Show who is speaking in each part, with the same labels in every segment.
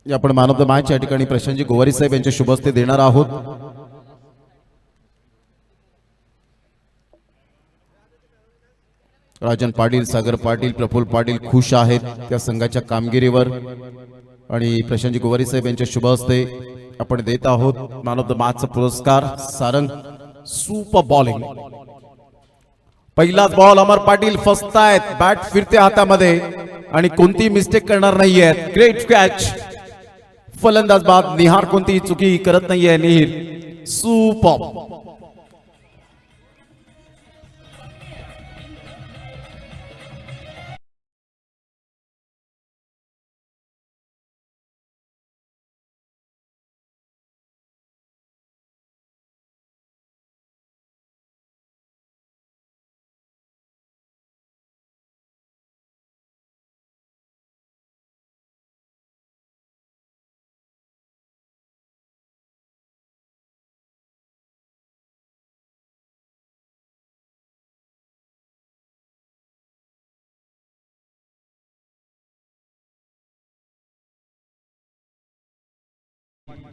Speaker 1: आपण man of the match या ठिकाणी प्रशांतजी गोवारी साहेब यांच्या शुभ हस्ते देणार आहोत. राजन पाटील, सागर पाटील, प्रफुल्ल पाटील खुश आहेत त्या संघाच्या कामगिरीवर आणि प्रशांतजी गोवारी साहेब यांच्या शुभ हस्ते आपण देत आहोत मॅन ऑफ द मॅचचा पुरस्कार. Sarang super bowling. पहिलाच बॉल अमर पाटील फसतायत, बॅट फिरते हातामध्ये आणि कोणती मिस्टेक करणार नाहीयेत. Great catch. फलंदाज बाद. निहार कोणतीही चुकी करत नाहीये. निहार सुपर.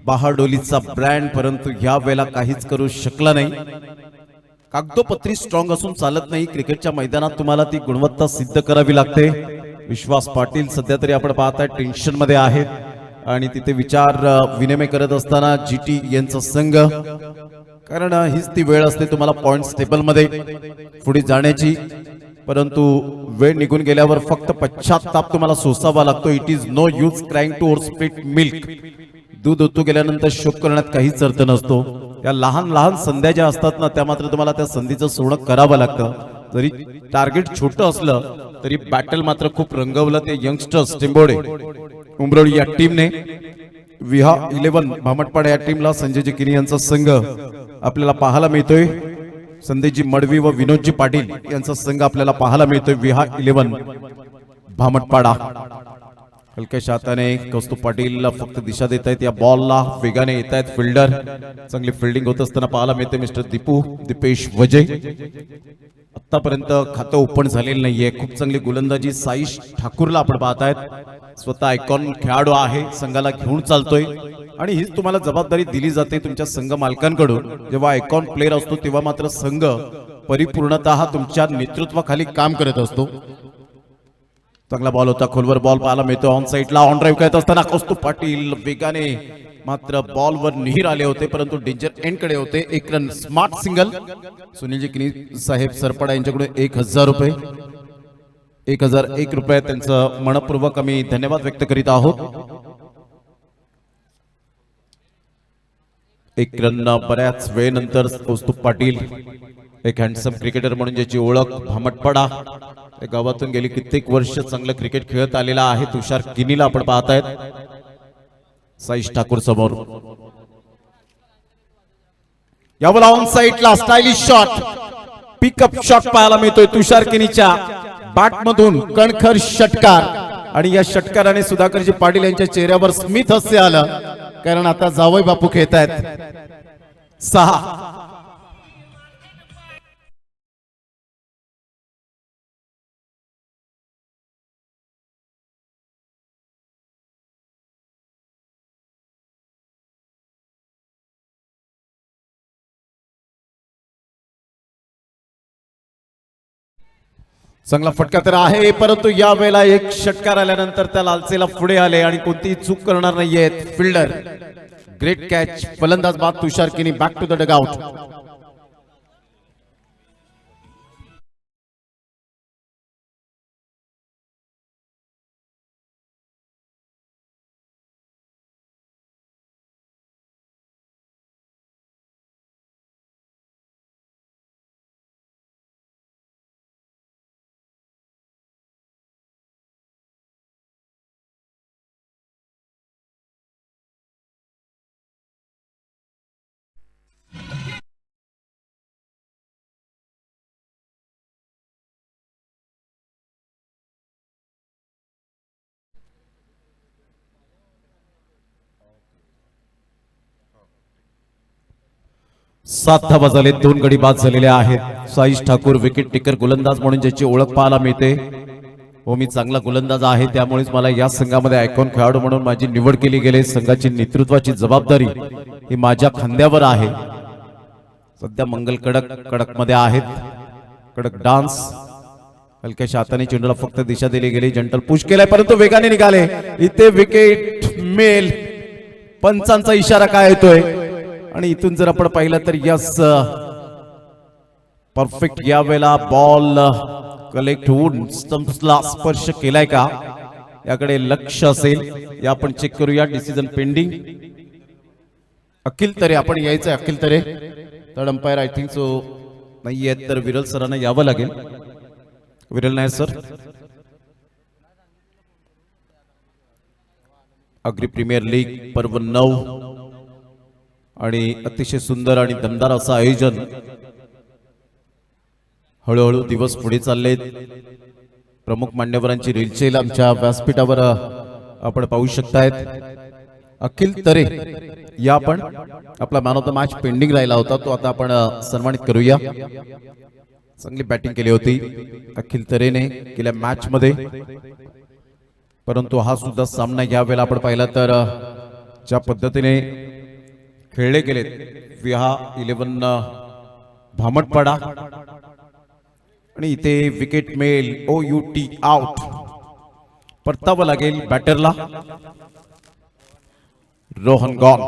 Speaker 1: बहाडोलीचा ब्रँड परंतु या वेळेला काहीच करू शकला नाही. कागदोपत्री स्ट्रॉंग असून चालत नाही. क्रिकेटच्या मैदानात तुम्हाला ती गुणवत्ता सिद्ध करावी लागते. विश्वास पाटील सध्या तरी आपण पाहताय टेन्शन मध्ये आहेत आणि तिथे विचार विनिमय करत असताना जीटी यांचा संघ, कारण हीच ती वेळ असते तुम्हाला पॉइंट्स टेबल मध्ये पुढे जाण्याची, परंतु वेळ निघून गेल्यावर फक्त पश्चाताप तुम्हाला सोसावा लागतो. It is no use crying to over split milk. दूध ओतू गेल्यानंतर शोक करण्यात काहीच अर्थ नसतो. या लहान लहान संध्या ज्या असतात ना, त्या मात्र तुम्हाला त्या संधीचं सोडणं करावं लागतं. जरी टार्गेट छोटं असलं तरी बॅटल मात्र खूप रंगवलं ते यंगस्टर्स टेंबोडे उमरोळी या टीमने. विहा 11 भामटपाडा या टीमला संजयजी किनी यांचा संघ आपल्याला पाहायला मिळतोय. संदेशजी मडवी व विनोदजी पाटील यांचा संघ आपल्याला पाहायला मिळतोय. विहा 11 भामटपाडा. हलक्याशा हाताने कौस्तुभ पाटील फक्त दिशा देत आहेत या बॉलला. वेगाने येत आहेत फिल्डर. चांगली फिल्डिंग होत असताना पाहायला मिळते मिस्टर दीपेश वजय. आतापर्यंत खातं ओपन झालेलं नाहीये. खूप चांगली गोलंदाजी साईश ठाकूरला आपण पाहतायत. स्वतः आयकॉन खेळाडू आहे, संघाला घेऊन चालतोय आणि हीच तुम्हाला जबाबदारी दिली जाते तुमच्या संघ मालकांकडून. जेव्हा आयकॉन प्लेअर असतो तेव्हा मात्र संघ परिपूर्णतः तुमच्या नेतृत्वाखाली काम करत असतो. चांगला बॉल होता, खोलवर बॉल पाहायला मिळतो. ऑन साईडला ऑन ड्राईव्ह करत असताना कौस्तुभ पाटील वेगाने, मात्र बॉलवर निहीर आले होते परंतु डेंजर एंड कडे होते. एक रन स्मार्ट सिंगल. सुनीलजी किनी साहेब सरपडा यांच्याकडून 1000 रुपये, 1001 रुपये त्यांचं मनपूर्वक आम्ही धन्यवाद व्यक्त करीत आहोत. एक रन बऱ्याच वेळेनंतर कौस्तुभ पाटील, एक हँडसम क्रिकेटर म्हणून ज्याची ओळख भामटपाडा त्या गावातून गेली कित्येक वर्ष चांगलं क्रिकेट खेळत आलेला आहे. तुषार किनीला आपण पाहतायत. साईश ठाकूर समोर. यावेळेला ऑन साईडला स्टायलिश शॉट, पिकअप शॉट पाहायला मिळतोय तुषार किनीच्या बॅट मधून. कणखर षटकार आणि या षटकाराने सुधाकरजी पाटील यांच्या चेहऱ्यावर स्मित हास्य आलं, कारण आता जावई बापू खेळत आहेत. 6. चांगला फटका तर आहे परंतु या वेळेला एक षटकार आल्यानंतर त्या लालसेला पुढे आले आणि कोणतीही चूक करणार नाहीयेत फिल्डर. Great catch. फलंदाज बाद Tushar Kini. Back to the dugout. सात धावा झाले, 2 गडी बाद झालेले आहेत. साईश ठाकूर विकेट टेकर गोलंदाज म्हणून ज्याची ओळख पाहायला मिळते. हो, मी चांगला गोलंदाज आहे, त्यामुळेच मला या संघामध्ये आयकॉन खेळाडू म्हणून माझी निवड केली गेली. संघाची नेतृत्वाची जबाबदारी ही माझ्या खांद्यावर आहे. सध्या मंगल कडक मध्ये आहेत. कडक डान्स, हलक्याशा हाताने चेंडूला फक्त दिशा दिली गेली. जंटल पुश केलाय परंतु वेगाने निघाले. इथे विकेट मिळेल. पंचांचा इशारा काय येतोय आणि इथून जर आपण पाहिलं तर यस, परफेक्ट. या वेळेला बॉल कलेक्ट होऊन स्टंप्सला स्पर्श केलाय का याकडे लक्ष असेल. या आपण चेक करूया. Decision pending. अखिल तरे आपण यायचंय. Akhil Tare third umpire I think so नाही आहेत, तर विरल सरांना यावं लागेल. Viral Nair sir. Agri premier league पर्व 9 आणि अतिशय सुंदर आणि दमदार असं आयोजन. हळूहळू दिवस पुढे चाललेत. प्रमुख मान्यवरांची रेलचेल आमच्या व्यासपीठावर आपण पाहू शकतायत. अखिल तरे या आपण आपला man of the match pending राहिला होता, तो आता आपण सन्मानित करूया. चांगली बॅटिंग केली होती अखिल तरेने गेल्या मॅच मध्ये, परंतु हा सुद्धा सामना या वेळेला आपण पाहिला तर ज्या पद्धतीने खेळले गेलेत. विहा 11 भामटपाडा आणि इथे विकेट मिळेल. OUT out. परतावं लागेल बॅटरला. रोहन गॉन.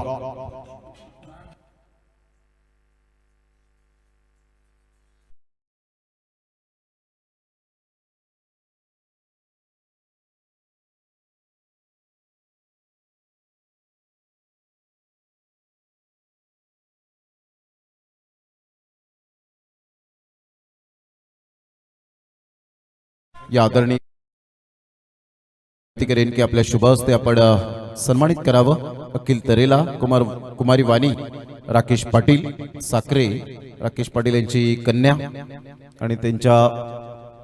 Speaker 1: या आदरणीय करेन की आपल्या शुभ हस्ते आपण सन्मानित करावं अखिल तरेला. कुमारी वाणी राकेश पाटील साखरे, राकेश पाटील यांची कन्या, आणि त्यांच्या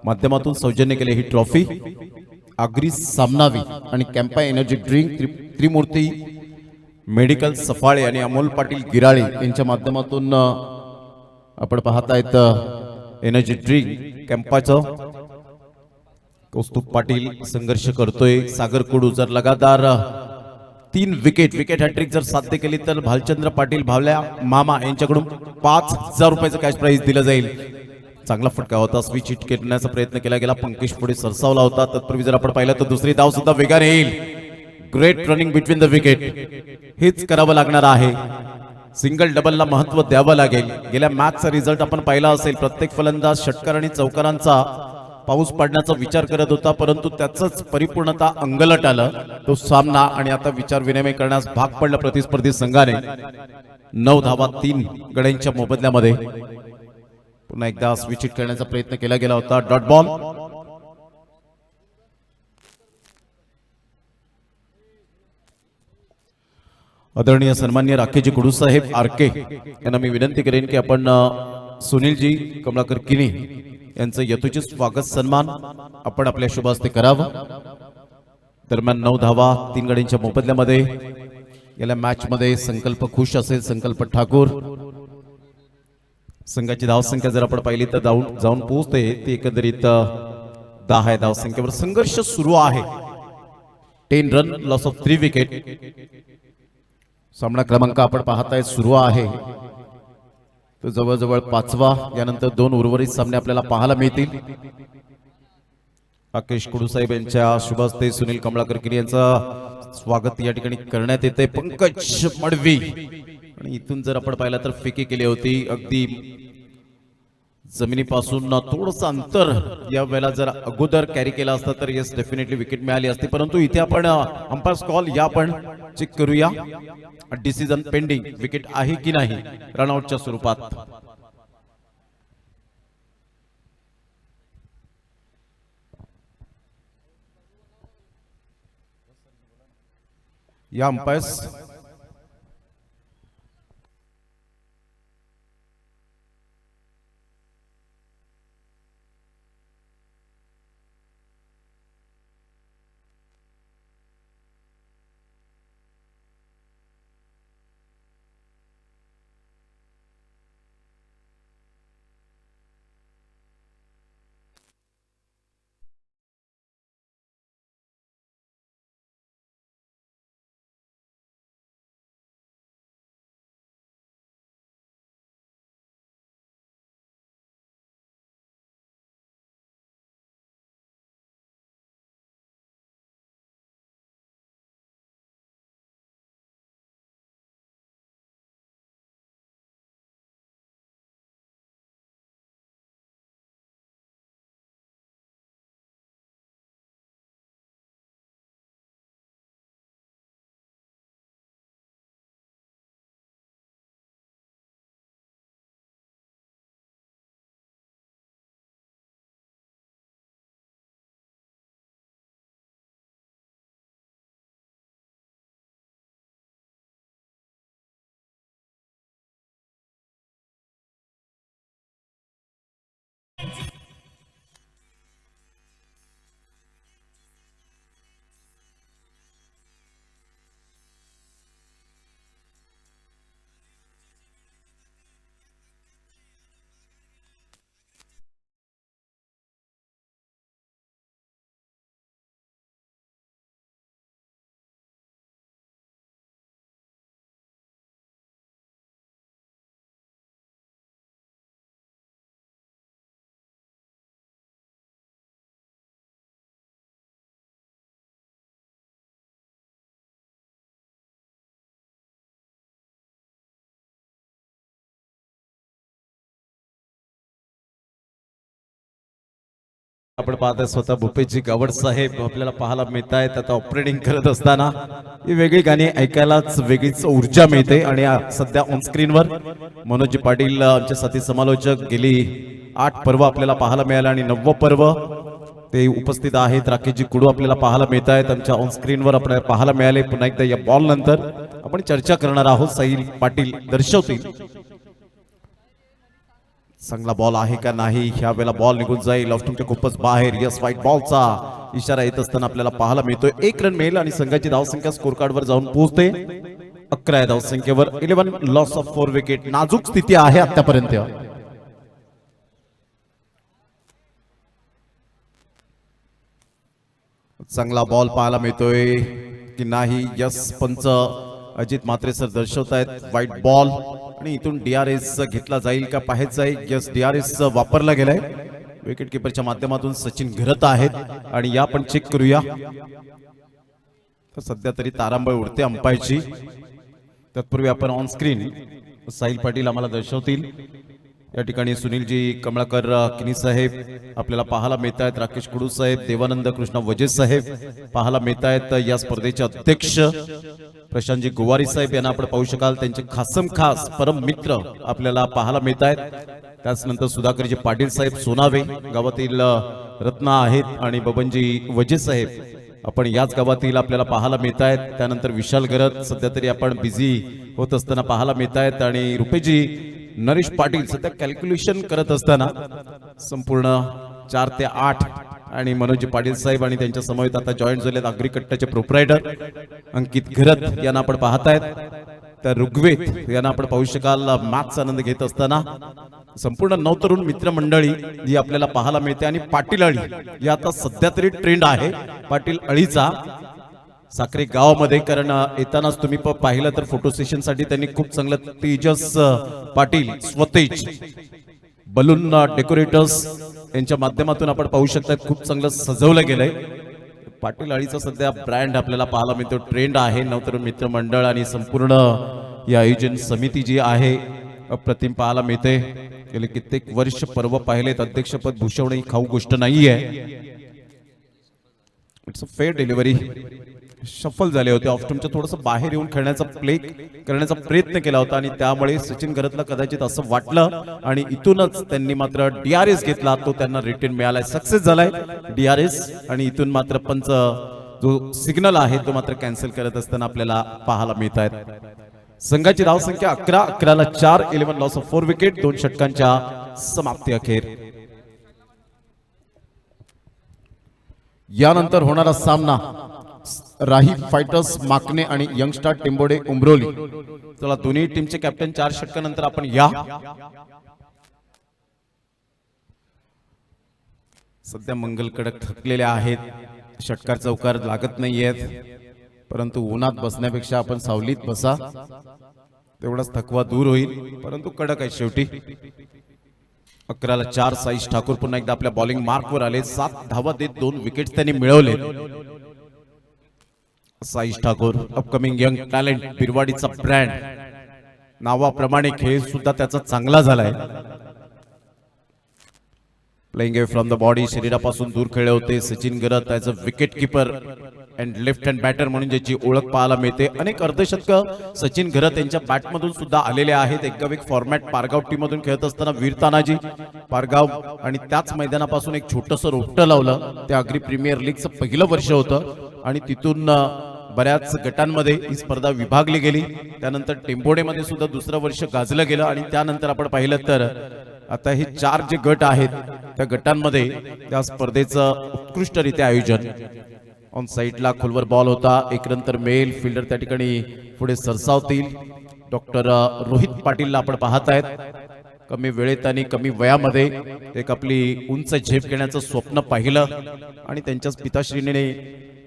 Speaker 1: माध्यमातून सौजन्य केले ही ट्रॉफी. आगरी सामनावी आणि कॅम्पा एनर्जी ड्रिंक त्रिमूर्ती मेडिकल सफाळे आणि अमोल पाटील गिराळे यांच्या माध्यमातून आपण पाहतायत एनर्जी ड्रिंक कॅम्पाचं. कौस्तुभ पाटील संघर्ष करतोय. सागर कुडू जर लगातार 3 विकेट हॅट्रिक जर साध्य केली तर भालचंद्र पाटील भावल्या मामा यांच्याकडून 5,000 रुपयाचं कॅश प्राइज दिलं जाईल. चांगला फटका होता. स्विच हिट करण्याचा प्रयत्न केला गेला. पंकज पुढे सरसावला होता. तत्पूर्वी जर आपण पाहिलं तर दुसरी धाव सुद्धा वेगाने येईल. Great running between the wicket. हेच करावं लागणार आहे. सिंगल डबलला महत्व द्यावं लागेल. गेल्या मॅचचा रिझल्ट आपण पाहिला असेल. प्रत्येक फलंदाज षटकार आणि चौकारांचा पाऊस पाडण्याचा विचार करत होता, परंतु त्याच परिपूर्णता अंगलट आलं तो सामना. आणि आता विचार विनिमय करण्यास भाग पडला प्रतिस्पर्धी संघाने. 9 धावा 3 गड्यांच्या मोबदल्यामध्ये. पुन्हा एकदा स्विच हिट करण्याचा प्रयत्न केला गेला होता. Dot ball. आदरणीय सन्मान्य राकेजी कुडू साहेब आरके यांना मी विनंती करेन की आपण सुनीलजी कमलाकर किनी यांचं यथोचित स्वागत सन्मान आपण आपल्या शुभ हस्ते करावं. दरम्यान 9 धावा 3 गड्यांच्या मोबदल्यामध्ये. गेल्या मॅच मध्ये संकल्प खुश असेल. संकल्प ठाकूर संघाची धावसंख्या जर आपण पाहिली तर जाऊन पोहोचते ती एकंदरीत 10 आहे. धावसंख्येवर संघर्ष सुरू आहे. 10 रन लॉस ऑफ 3 विकेट. सामना क्रमांक आपण पाहताय सुरू आहे तो जवळजवळ 5वा. यानंतर 2 उर्वरित सामने आपल्याला पाहायला मिळतील. राकेश कुडू साहेब यांच्या शुभ हस्ते सुनील कमलाकर किनी यांचं स्वागत या ठिकाणी करण्यात येते. पंकज मडवी आणि इथून जर आपण पाहिलं तर फेकी केली होती. अगदी जमिनीपासून थोडंसं अंतर या वेळेला जर अगोदर कॅरी केला असता तर येस डेफिनेटली विकेट मिळाली असती. परंतु इथे आपण अंपायर्स कॉल या आपण चेक करूया. Decision pending. विकेट आहे की नाही रनआउटच्या स्वरूपात. या अंपायर्स आपण पाहताय स्वतः भूपेशजी गावड साहेब आपल्याला पाहायला मिळत आहेत आता ऑपरेटिंग करत असताना ही वेगळी गाणी ऐकायलाच वेगळीच ऊर्जा मिळते आणि सध्या ऑन स्क्रीनवर मनोज पाटील आमचे साथी समालोचक गेली 8 पर्व आपल्याला पाहायला मिळाले आणि 9वं पर्व ते उपस्थित आहेत. राकेशजी कुडू आपल्याला पाहायला मिळत आहेत आमच्या ऑन स्क्रीनवर आपल्याला पाहायला मिळाले. पुन्हा एकदा या बॉल नंतर आपण चर्चा करणार आहोत. साहिल पाटील दर्शवतील चांगला बॉल आहे का नाही. ह्या वेळेला बॉल निघून जाईल ऑफ्टूमच्या खूपच बाहेर. यस व्हाईट बॉलचा इशारा येत असताना आपल्याला पाहायला मिळतोय. 1 रन मिळेल आणि संघाची धावसंख्या स्कोर कार्ड वर जाऊन पोहोचते 11 धावसंख्येवर. 11 लॉस ऑफ 4 विकेट. नाजूक स्थिती आहे आतापर्यंत. चांगला बॉल पाहायला मिळतोय की नाही. यस पंच अजित म्हात्रे सर दर्शवतायत व्हाईट बॉल आणि इथून डीआरएस घेतला जाईल का पाहायचं आहे. यस डीआरएस वापरला गेलाय. विकेट किपरच्या माध्यमातून सचिन घरत आहेत आणि या पण चेक करूया. तर सध्या तरी तारांबळ उडते अंपायरची. तत्पूर्वी आपण ऑन स्क्रीन साहिल पाटील आम्हाला दर्शवतील. या ठिकाणी सुनीलजी कमळाकर किनी साहेब आपल्याला पाहायला मिळत आहेत. राकेश कुडू साहेब, देवानंद कृष्ण वजे साहेब पाहायला मिळत आहेत. या स्पर्धेचे अध्यक्ष प्रशांतजी गोवारी साहेब यांना आपण पाहू शकाल. त्यांचे खास परम मित्र आपल्याला पाहायला मिळत आहेत. त्याचनंतर सुधाकरजी पाटील साहेब सोनावे गावातील रत्न आहेत आणि बबनजी वजे साहेब आपण याच गावातील आपल्याला पाहायला मिळत आहेत. त्यानंतर विशाल गरत सध्या तरी आपण बिझी होत असताना पाहायला मिळत आहेत आणि रुपेजी नरेश पाटील सध्या कॅल्क्युलेशन करत असताना संपूर्ण 4 ते 8 आणि मनोज पाटील साहेब आणि त्यांच्या समवेत आता जॉईंट झालेत अग्रिकट्टाचे प्रोप्रायटर अंकित घरत यांना आपण पाहतायत. तर ऋग्वेद यांना आपण पाहू शकाल मॅचचा आनंद घेत असताना संपूर्ण नवतरुण मित्रमंडळी जी आपल्याला पाहायला मिळते. आणि पाटील अळी या आता सध्या तरी ट्रेंड आहे पाटील अळीचा साखरे गावामध्ये. कारण येतानाच तुम्ही पाहिलं तर फोटो सेशन साठी त्यांनी खूप चांगलं तेजस पाटील स्वतेज बलून डेकोरेटर्स यांच्या माध्यमातून आपण पाहू शकता खूप चांगलं सजवलं गेलंय. पाटील अळीचा सध्या ब्रँड आपल्याला पाहायला मिळतो. ट्रेंड आहे. नवतरुण मित्रमंडळ आणि संपूर्ण या आयोजन समिती जी आहे अप्रतिम पाहायला मिळते. गेले कित्येक वर्ष पर्व पाहिलेत. अध्यक्षपद भूषवणे ही खाऊ गोष्ट नाहीये. It's a fair delivery. Shuffle झाले होते. ऑफ्टूमच्या थोडंसं बाहेर येऊन खेळण्याचा प्ले करण्याचा प्रयत्न केला होता आणि त्यामुळे सचिन घरतला कदाचित असं वाटलं आणि इथूनच त्यांनी मात्र डीआरएस घेतला. तो त्यांना रिटर्न मिळालाय. सक्सेस झालाय डीआरएस आणि इथून मात्र पंच जो सिग्नल आहे तो मात्र कॅन्सल करत असताना आपल्याला पाहायला मिळत आहेत. संघाची धावसंख्या 11. 11ला 4. 11 लॉस ऑफ 4 विकेट. 2 षटकांच्या समाप्ती अखेर. यानंतर होणारा सामना राही फायटर्स माकणे आणि यंगस्टार टेंबोडे उमरोली. चला दोन्ही टीमचे कॅप्टन 4 षटकानंतर आपण या. सध्या मंगल कडक थकलेले आहेत. षटकार चौकार लागत नाहीयेत. परंतु उन्हात बसण्यापेक्षा आपण सावलीत बसा तेवढाच थकवा दूर होईल. परंतु कडक आहे शेवटी. 11ला 4. साईश ठाकूर पुन्हा एकदा आपल्या बॉलिंग मार्कवर आले. 7 धावा देत 2 विकेट त्यांनी मिळवले. Saish Thakur upcoming young talent बिरवाडीचा ब्रँड. नावाप्रमाणे खेळ सुद्धा त्याचा चांगला झालाय. Playing away from the body शरीरापासून दूर खेळले होते. Sachin Gharat as a wicket keeper and left hand batter म्हणून ज्याची ओळख पाहायला मिळते. अनेक अर्धशतक सचिन घरत यांच्या बॅटमधून सुद्धा आलेले आहेत. एक फॉर्मॅट पारगाव टीम मधून खेळत असताना वीर तानाजी पारगाव आणि त्याच मैदानापासून एक छोटंसं रोपटं लावलं. ते अग्री प्रीमियर लीगचं पहिलं वर्ष होतं आणि तिथून बऱ्याच गटांमध्ये ही स्पर्धा विभागली गेली. त्यानंतर टेंबोडेमध्ये सुद्धा दुसरं वर्ष गाजलं गेलं आणि त्यानंतर आपण पाहिलं तर आता हे 4 जे गट आहेत त्या गटांमध्ये त्या स्पर्धेचं उत्कृष्टरित्या आयोजन. ऑन साईडला खोलवर बॉल होता. 1 रन तर मेल. फिल्डर त्या ठिकाणी पुढे सरसावतील. डॉक्टर रोहित पाटीलला आपण पाहतायत. कमी वेळेत आणि कमी वयामध्ये एक आपली उंच झेप घेण्याचं स्वप्न पाहिलं आणि त्यांच्याच पिताश्रीने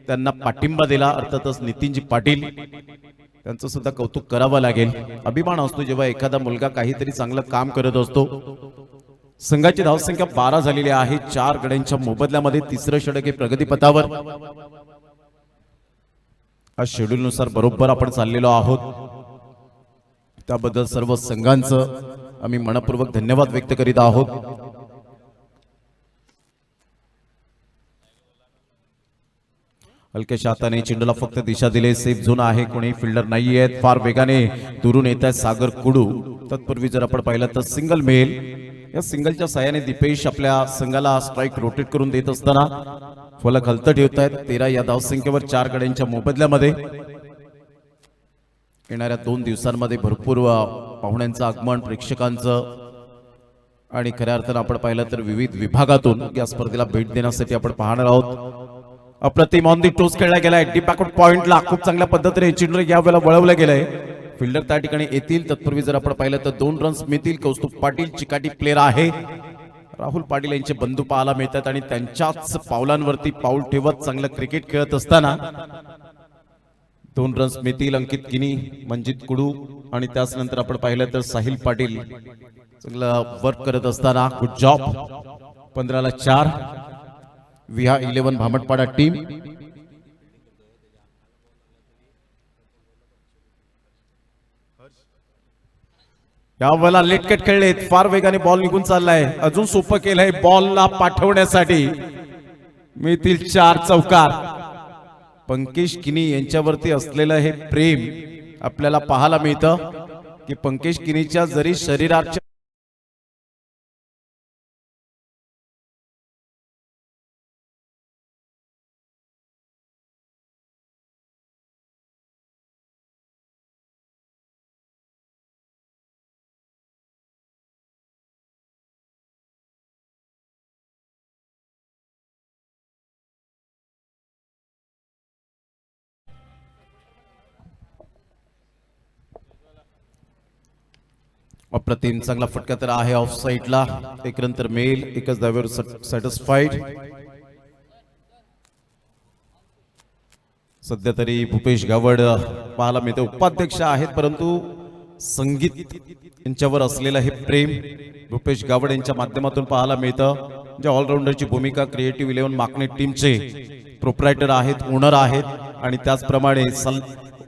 Speaker 1: त्यांना पाठिंबा दिला. अर्थातच नितीनजी पाटील त्यांचं सुद्धा कौतुक करावं लागेल. अभिमान असतो जेव्हा एखादा मुलगा काहीतरी चांगलं काम करत असतो. संघाची धावसंख्या 12 झालेली आहे. 4 गड्यांच्या मोबदल्यामध्ये 3रं षटक हे प्रगतीपथावर. आज शेड्यूल नुसार बरोबर आपण चाललेलो आहोत. त्याबद्दल सर्व संघांचं आम्ही मनपूर्वक धन्यवाद व्यक्त करीत आहोत. हलक्याशा हाताने चेंडूला फक्त दिशा दिले. सेफ झोन आहे, कोणी फिल्डर नाही आहेत. फार वेगाने दुरून येत आहे सागर कुडू. तत्पूर्वी जर आपण पाहिलं तर सिंगल मेल. या सिंगलच्या साहाय्याने दीपेश आपल्या संघाला स्ट्राईक रोटेट करून देत असताना फलक हलतं ठेवत आहेत. 13 या धावसंख्येवर 4 गड्यांच्या मोबदल्यामध्ये. येणाऱ्या 2 दिवसांमध्ये भरपूर पाहुण्यांचं आगमन, प्रेक्षकांचं आणि खऱ्या अर्थानं आपण पाहिलं तर विविध विभागातून या स्पर्धेला भेट देण्यासाठी आपण पाहणार आहोत. अप्रतिम ऑन दी टोस खेळला गेलाय. डीप बॅकवर्ड पॉइंटला खूप चांगल्या पद्धतीने चेंडू यावेळेला वळवलं गेलंय. फिल्डर त्या ठिकाणी येतील. तत्पूर्वी जर आपण पाहिलं तर 2 रन्स मिळतील. कौस्तुभ पाटील चिकाटी प्लेयर आहे. राहुल पाटील यांचे बंधू पाहायला मिळतात आणि त्यांच्याच पावलांवरती पाऊल ठेवत चांगलं क्रिकेट खेळत असताना 2 रन्स मिळतील. अंकित किनी, मंजित कुडू आणि त्याच नंतर आपण पाहिलं तर साहिल पाटील चांगलं वर्क करत असताना गुड जॉब. 15ला 4. विहा 11 भामटपाडा टीम. यावेळेला लेट कट खेळलेत. फार वेगाने बॉल निघून चाललाय. अजून सोपं केलंय बॉलला पाठवण्यासाठी. मिळतील 4 चौकार. पंकज किनी यांच्यावरती असलेलं हे प्रेम आपल्याला पाहायला मिळतं की पंकज किनीच्या जरी शरीराच्या अप्रतिम चांगला फटका तर आहे ऑफ साइडला. एक नंतर मेल, एकच धावेवर सॅटिस्फाईड. सध्या तरी भूपेश गावड पाहायला मिळते. उपाध्यक्ष आहेत परंतु संगीत यांच्यावर असलेलं हे प्रेम भूपेश गावड यांच्या माध्यमातून पाहायला मिळतं. जे ऑलराऊंडरची भूमिका क्रिएटिव्ह 11 माकने टीमचे प्रोप्रायटर आहेत, ओनर आहेत आणि त्याचप्रमाणे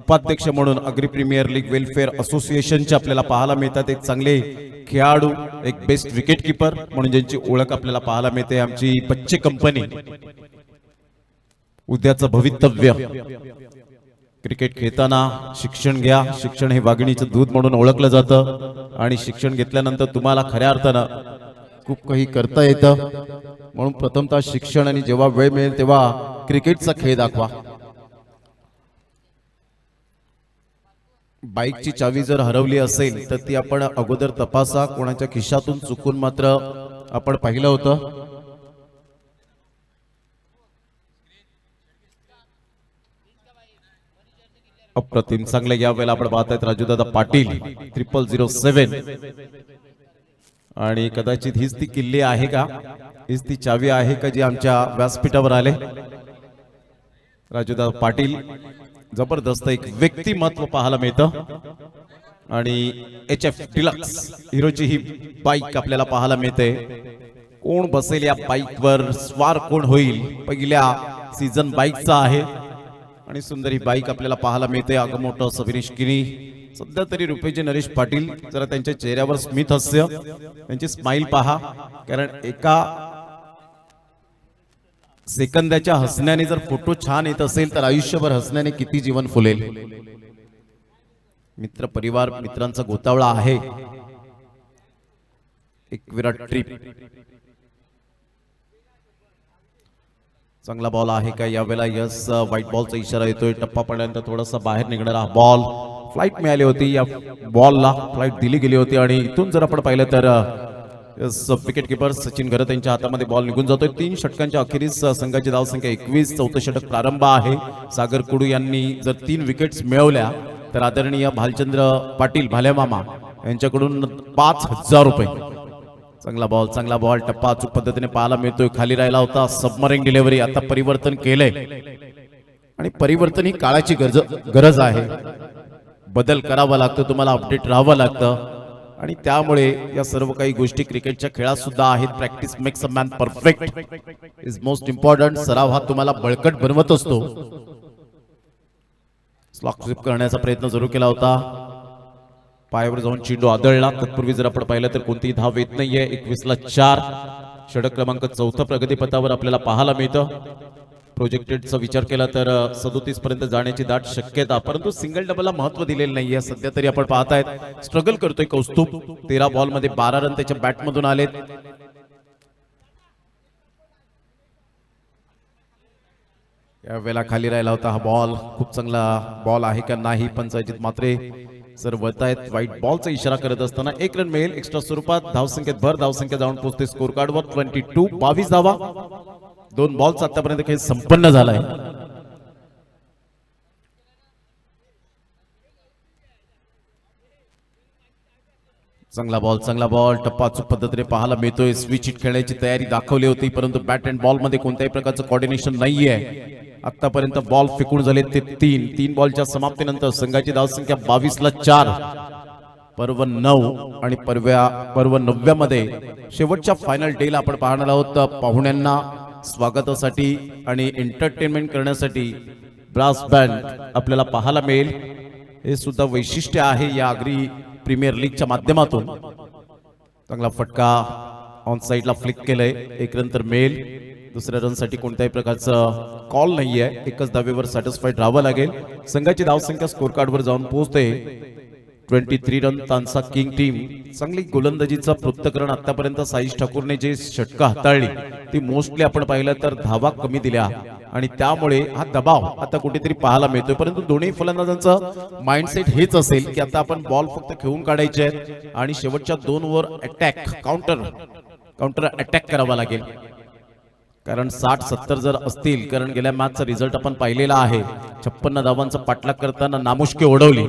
Speaker 1: उपाध्यक्ष म्हणून अग्री प्रीमियर लीग वेलफेअर असोसिएशनचे आपल्याला पाहायला मिळतात. एक चांगले खेळाडू, एक बेस्ट विकेट किपर म्हणून ज्यांची ओळख आपल्याला पाहायला मिळते. आमची बच्चे कंपनी, उद्याचं भवितव्य. क्रिकेट खेळताना शिक्षण घ्या. शिक्षण हे वाघिणीचं दूध म्हणून ओळखलं जातं आणि शिक्षण घेतल्यानंतर तुम्हाला खऱ्या अर्थानं खूप काही करता येतं. म्हणून प्रथमतः शिक्षण आणि जेव्हा वेळ मिळेल तेव्हा क्रिकेटचा खेळ दाखवा. बाईकची चावी जर हरवली असेल तर ती आपण अगोदर तपासा. कोणाच्या खिशातून चुकून मात्र आपण पाहिलं होतं. अप्रतिम चांगले या वेळेला आपण पाहत आहेत राजूदादा पाटील 0007 आणि कदाचित हीच ती किल्ली आहे का, हीच ती चावी आहे का जी आमच्या व्यासपीठावर आले. राजूदादा पाटील जबरदस्त एक व्यक्तिमत्व पाहायला मिळतं आणि HF डिलक्स हिरोची ही बाईक आपल्याला पाहायला मिळते. कोण बसेल या बाईकवर, स्वार कोण होईल, पहिल्या सीझन बाईकचा आहे आणि सुंदर ही बाईक आपल्याला पाहायला मिळते. आगमोठं सविनेश किनी. सध्या तरी रुपेजी नरेश पाटील जरा त्यांच्या चेहऱ्यावर स्मित हास्य, त्यांची स्माइल पहा, कारण एका सेकंदाच्या हसण्याने जर फोटो छान येत असेल तर आयुष्यभर हसण्याने किती जीवन फुलेल. मित्र परिवार, मित्रांचा गोतावळा आहे. एक विराट ट्रिप. चांगला बॉल आहे का यावेळेला? यस, व्हाईट बॉलचा इशारा येतोय. टप्पा पडल्यानंतर थोडासा बाहेर निघणारा बॉल. फ्लाइट मिळाली होती या बॉलला, फ्लाइट दिली गेली होती आणि इथून जर आपण पाहिलं तर विकेट किपर सचिन घरत यांच्या हातामध्ये बॉल निघून जातोय. 3 षटकांच्या अखेरीस संघाची धावसंख्या 21. 4थं षटक प्रारंभ आहे. सागर कुडू यांनी जर 3 विकेट्स मिळवल्या तर आदरणीय भालचंद्र पाटील भालेमामा यांच्याकडून 5000 रुपये. चांगला बॉल, चांगला बॉल. टप्पा अचूक पद्धतीने पाहायला मिळतोय. खाली राहिला होता, सबमरीन डिलिव्हरी. आता परिवर्तन केलंय आणि परिवर्तन ही काळाची गरज आहे. बदल करावा लागतो, तुम्हाला अपडेट राहावं लागतं आणि त्यामुळे या सर्व काही गोष्टी क्रिकेटच्या खेळात सुद्धा आहेत. Practice makes a man perfect is most important. सराव हा तुम्हाला बळकट बनवत असतो. स्लॉक स्वीप करण्याचा प्रयत्न जरूर केला होता. पायावर जाऊन चेंडू आदळला. तत्पूर्वी जर आपण पाहिलं तर कोणतीही धाव येत नाहीये. 21ला 4. षटक क्रमांक 4 प्रगतीपथावर आपल्याला पाहायला मिळतं. प्रोजेक्टेडचा विचार केला तर 37 पर्यंत जाण्याची दाट शक्यता, परंतु सिंगल डबलला महत्व दिलेलं नाहीये सध्या तरी. आपण पाहतायत स्ट्रगल करतोय कौस्तुभ. 13 बॉल मध्ये 12 रन त्याच्या बॅटमधून आलेत. यावेळेला खाली राहिला होता हा बॉल. खूप चांगला बॉल आहे का नाही पंचायतीत मात्रे सर वळतायत व्हाईट बॉलचा इशारा करत असताना 1 रन मिळेल एक्स्ट्रा स्वरूपात. धावसंख्येत भर, धावसंख्या जाऊन पोहोचते स्कोर कार्डवर 22. 22 धावा. 2 बॉलचा आतापर्यंत खेळ संपन्न झालाय. चांगला बॉल टप्पाचूक पद्धतीने पाहायला मिळतोय. स्विच हिट खेळण्याची तयारी दाखवली होती, परंतु बॅट अँड बॉल मध्ये कोणत्याही प्रकारचं कोऑर्डिनेशन नाहीये. आतापर्यंत बॉल फेकून झाले ते 3 बॉलच्या समाप्तीनंतर संघाची धावसंख्या 22 ला 4. पर्व 9 आणि पर्व 9 मध्ये शेवटच्या फायनल डेला आपण पाहणार आहोत. पाहुण्यांना स्वागतासाठी आणि एंटरटेनमेंट करण्यासाठी ब्रास बँड आपल्याला पाहायला मिळेल. हे सुद्धा वैशिष्ट्य आहे या आगरी प्रीमियर लीगच्या माध्यमातून. चांगला फटका ऑन साइडला फ्लिक केलंय. 1 रन तर मिळेल. दुसऱ्या रन साठी कोणत्याही प्रकारचं कॉल नाहीये. एकच धावेवर सॅटिस्फाईड राहावं लागेल. संघाची धावसंख्या स्कोर कार्डवर जाऊन पोहोचते 23 रन. तानसा किंग टीम चांगली गोलंदाजीचं पृथक्करण आतापर्यंत साईश ठाकूरने जे षटकं हाताळली ती मोस्टली आपण पाहिलं तर धावा कमी दिल्या आणि त्यामुळे हा दबाव आता कुठेतरी पाहायला मिळतोय. परंतु दोन्ही फलंदाजांचं माइंडसेट हेच असेल की आता आपण बॉल फक्त खेळून काढायचे आहेत आणि शेवटच्या 2 ओव्हर अटॅक काउंटर अटॅक करावा लागेल. कारण 60-70 जर असतील, कारण गेल्या मॅचचा रिझल्ट आपण पाहिलेला आहे. 56 धावांचा पाठलाग करताना नामुष्की ओढवली.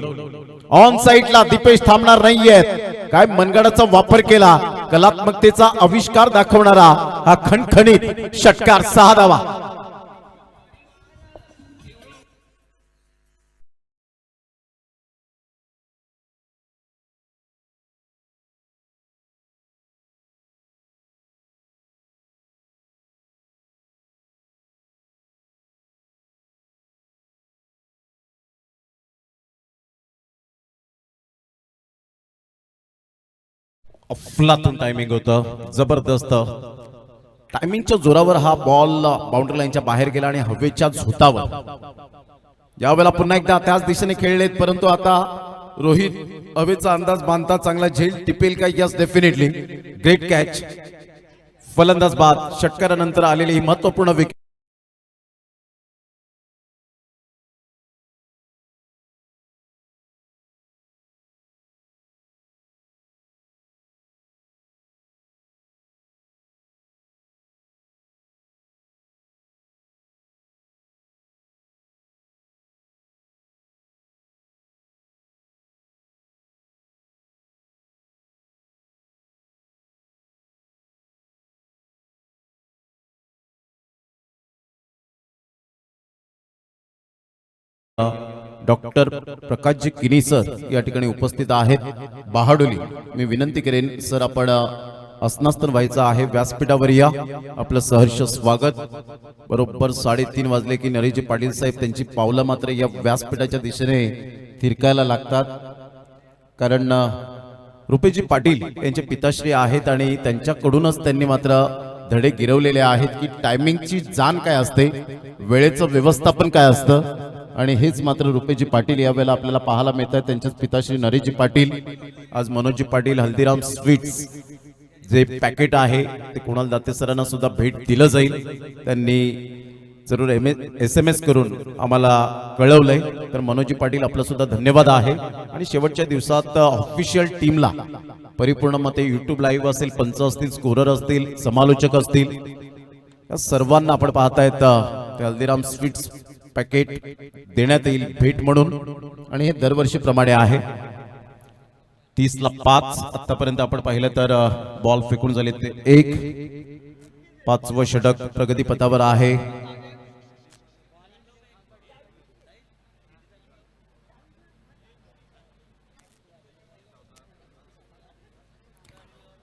Speaker 1: ऑन साइडला दीपेश थांबणार नाहीयेत. काय मनगडाचा वापर केला. कलात्मकतेचा आविष्कार दाखवणारा हा खणखणीत षटकार. 6 धावा. अफलातून टायमिंग होतं. जबरदस्त टायमिंगच्या जोरावर हा बॉल बाउंड्री लाईनच्या बाहेर गेला आणि हवेच्या झोतावर. यावेळेला पुन्हा एकदा त्याच दिशेने खेळलेत, परंतु आता रोहित हवेचा अंदाज बांधता चांगला झेल टिपेल का? Yes, definitely. Great catch. फलंदाज बाद. षटकारानंतर आलेली ही महत्वपूर्ण विकेट. डॉक्टर प्रकाशजी किनी सर या ठिकाणी उपस्थित आहेत. बहाडोली. मी विनंती करेन सर, आपण असनास्तन व्हायचं आहे. व्यासपीठावर या. आपलं सहर्ष स्वागत. बरोबर 3:30 वाजले की नरेजी पाटील साहेब त्यांची पावलं मात्र या व्यासपीठाच्या दिशेने थिरकायला लागतात. कारण रुपेजी पाटील यांचे पिताश्री आहेत आणि त्यांच्याकडूनच त्यांनी मात्र धडे गिरवलेले आहेत की टायमिंगची जाण काय असते, वेळेचं व्यवस्थापन काय असतं. आणि हेच मात्र रुपेजी पाटील यावेळेला आपल्याला पाहायला मिळतात. त्यांच्याच पिताश्री नरेशजी पाटील. आज मनोजजी पाटील हल्दीराम स्वीट्स जे पॅकेट आहे ते कुणाल दाते सरांना सुद्धा भेट दिलं जाईल. त्यांनी जरूर SMS करून आम्हाला कळवलंय. तर मनोजजी पाटील आपलं सुद्धा धन्यवाद आहे. आणि शेवटच्या दिवसात ऑफिशियल टीमला परिपूर्ण मते YouTube लाईव्ह असेल, पंच असतील, स्कोरर असतील, समालोचक असतील, या सर्वांना आपण पाहतायत हल्दीराम स्वीट्स पॅकेट देण्यात येईल भेट म्हणून. आणि हे दरवर्षीप्रमाणे आहे. 30 ला 5 आतापर्यंत आपण पाहिलं तर बॉल फेकून झाले ते 1. 5वं षटक प्रगतीपथावर आहे.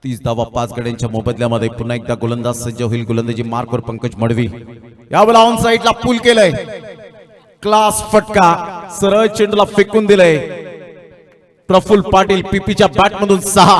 Speaker 1: तीस धावा 5 गड्यांच्या मोबदल्यामध्ये. पुन्हा एकदा गोलंदाज सज्ज होईल. गोलंदाजी मार्कवर पंकज मडवी. यावेळेला ऑन साइडला पूल केलंय. क्लास फटका. सरळ चेंडूला फेकून दिलंय. प्रफुल्ल पाटील पीपीच्या बॅटमधून 6.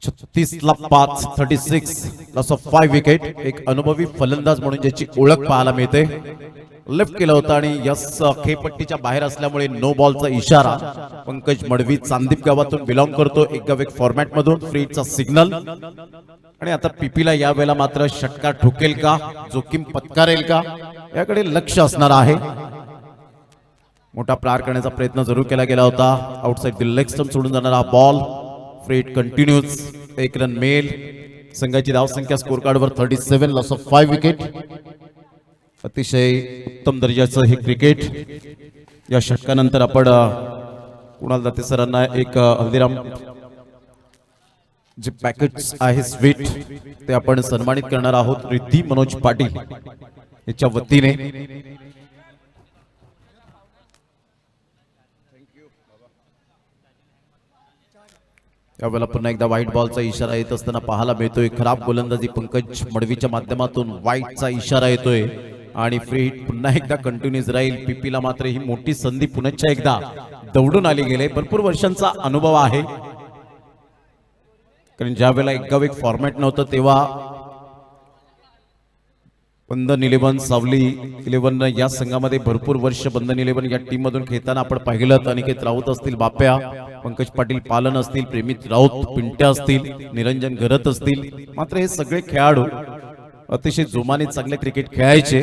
Speaker 1: 36 ला 5, 36 लॉस ऑफ 5 विकेट. एक अनुभवी फलंदाज म्हणून ज्याची ओळख पाहायला मिळते. लेफ्ट केलं होतं आणि यस खेळपट्टीच्या बाहेर असल्यामुळे नो बॉलचा इशारा. पंकज मडवी चांदीप गावातून बिलॉंग करतो. एक गाव एक फॉर्मॅट मधून फ्रीचा सिग्नल. आणि आता पीपीला या वेळेला मात्र षटकार ठोकेल का, जोखीम पत्कारेल का, याकडे लक्ष असणार आहे. मोठा प्रहार करण्याचा प्रयत्न जरूर केला गेला होता. आउटसाइड द लेग स्टंप सोडून जाणारा बॉल. फ्रीट कंटिन्यूज. एक रन मेल. संघाची धावसंख्या स्कोर कार्डवर 37 लॉस ऑफ 5 विकेट. अतिशय उत्तम दर्जाचं हे क्रिकेट. या षटकानंतर आपण कुणाल दाते सरांना एक हल्दीराम जे पॅकेट्स आहे स्वीट ते आपण सन्मानित करणार आहोत. रिद्धी मनोज पाटील याच्या वतीने. यावेळेला पुन्हा एकदा व्हाईट बॉलचा इशारा येत असताना पाहायला मिळतोय. खराब गोलंदाजी पंकज मडवीच्या माध्यमातून व्हाईटचा इशारा येतोय आणि फ्री हिट पुन्हा एकदा कंटिन्यूज राहील. पीपीला मात्र ही मोठी संधी पुन्हा एकदा दौडून आली गेले. भरपूर वर्षांचा अनुभव आहे, कारण ज्या वेळेला एक गाव एक फॉर्मॅट नव्हतं तेव्हा बंधन 11 सावली 11 या संघामध्ये भरपूर वर्ष बंधन 11 या टीम मधून खेळताना आपण पाहिलं. अनिकेत राऊत असतील, बाप्या, पंकज पाटील पालन असतील, प्रेमित राऊत, पिंट्या असतील, निरंजन घरत असतील. मात्र हे सगळे खेळाडू अतिशय जोमाने चांगले क्रिकेट खेळायचे.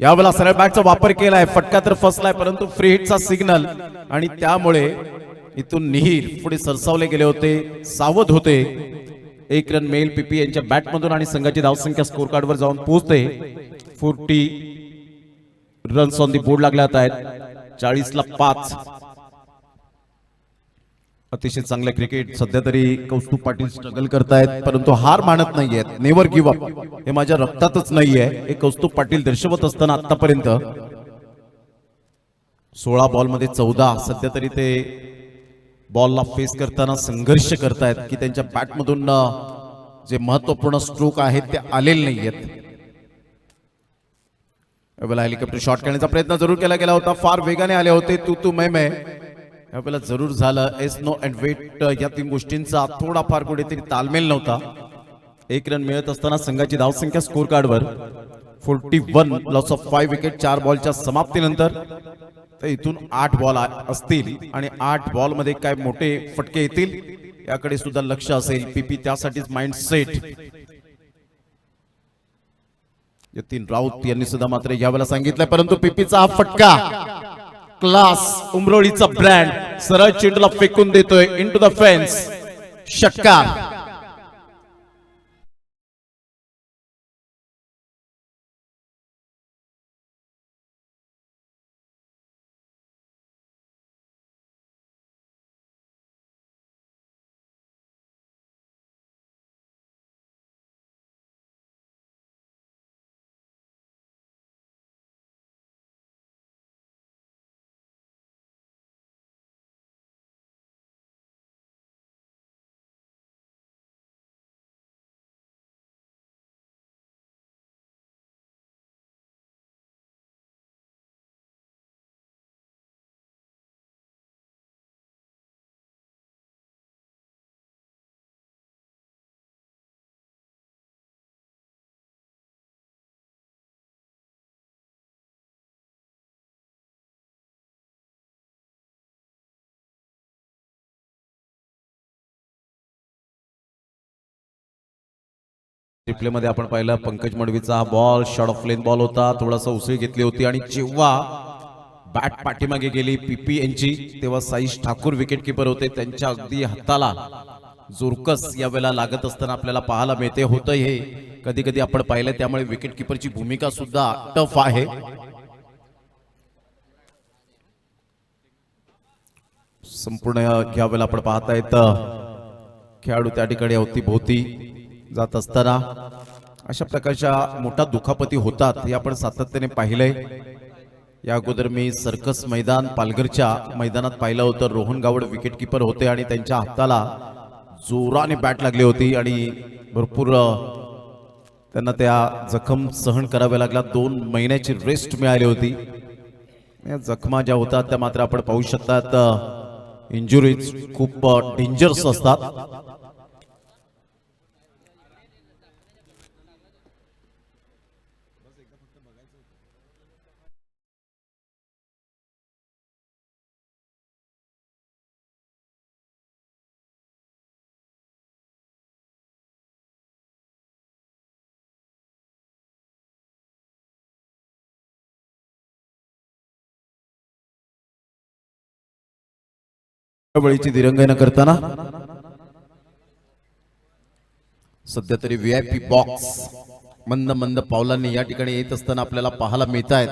Speaker 1: यावेळेला सरळ बॅटचा वापर केलाय. फटका तर फसलाय, परंतु फ्री हिटचा सिग्नल आणि त्यामुळे इथून निहीर पुढे सरसावले गेले होते, सावध होते. एक रन मेल पीपी यांच्या बॅटमधून आणि संघाची धावसंख्या स्कोर कार्डवर जाऊन पोहोचते. 40 रन्स ऑन दी बोर्ड लागल्यात आहेत. 40 ला 5. अतिशय चांगलं क्रिकेट. सध्या तरी कौस्तुभ पाटील स्ट्रगल करतायत, परंतु हार मानत नाहीयेत. नेव्हर गिव्ह अप हे माझ्या रक्तातच नाहीये, हे कौस्तुभ पाटील दर्शवत असताना आतापर्यंत 16 बॉल मध्ये 14. सध्या तरी ते बॉलला फेस करताना संघर्ष करतायत की त्यांच्या बॅटमधून जे महत्वपूर्ण स्ट्रोक आहेत ते आलेले नाहीयेत. हेलिकॉप्टर शॉट करण्याचा प्रयत्न जरूर केला गेला होता. फार वेगाने आले होते. तू मैं यावेळेला जरूर झालं. एस नो अँड वेट या 3 गोष्टींचा थोडाफार कुठेतरी तालमेल नव्हता. एक रन मिळत असताना संघाची धावसंख्या स्कोर कार्डवर 41 लॉस ऑफ 5 विकेट. 4 बॉलच्या समाप्तीनंतर तर इथून 8 बॉल असतील आणि 8 बॉल मध्ये काय मोठे फटके येतील याकडे सुद्धा लक्ष असेल. पीपी त्यासाठीच माइंड सेट. यतीन राऊत यांनी सुद्धा मात्र यावेळेला सांगितलंय, परंतु पीपीचा हा फटका क्लास, उमरोळीचा ब्रँड, सरळ चेंडूला फेकून देतोय इनटू द फेन्स. षटकार. रिप्ले मध्ये आपण पाहिलं पंकज मडवीचा हा ball short of lane ball होता. थोडासा उसळी घेतली होती आणि जेव्हा बॅट पाठीमागे गेली पीपी यांची तेव्हा साईश ठाकूर विकेट किपर होते. त्यांच्या अगदी हाताला जोरकस या वेळेला लागत असताना आपल्याला पाहायला मिळते. होतं हे कधी कधी आपण पाहिलं, त्यामुळे विकेट किपरची भूमिका सुद्धा टफ आहे. संपूर्ण या वेळेला आपण पाहतायत खेळाडू त्या ठिकाणी अवतीभोवती जात असताना अशा प्रकारच्या मोठा दुखापती होतात हे आपण सातत्याने पाहिलंय. या अगोदर मी सर्कस मैदान पालघरच्या मैदानात पाहिलं होतं. रोहन गावड विकेट किपर होते आणि त्यांच्या हाताला जोराने बॅट लागली होती आणि भरपूर त्यांना त्या जखम सहन कराव्या लागल्या. 2 महिन्याची रेस्ट मिळाली होती. या जखमा ज्या होतात त्या मात्र आपण पाहू शकतात इंजुरीज खूप डेंजरस असतात. वेळीची दिरंगाई करताना सध्या तरी VIP बॉक्स मंद मंद पावलांनी या ठिकाणी येत असताना आपल्याला पाहायला मिळत आहेत.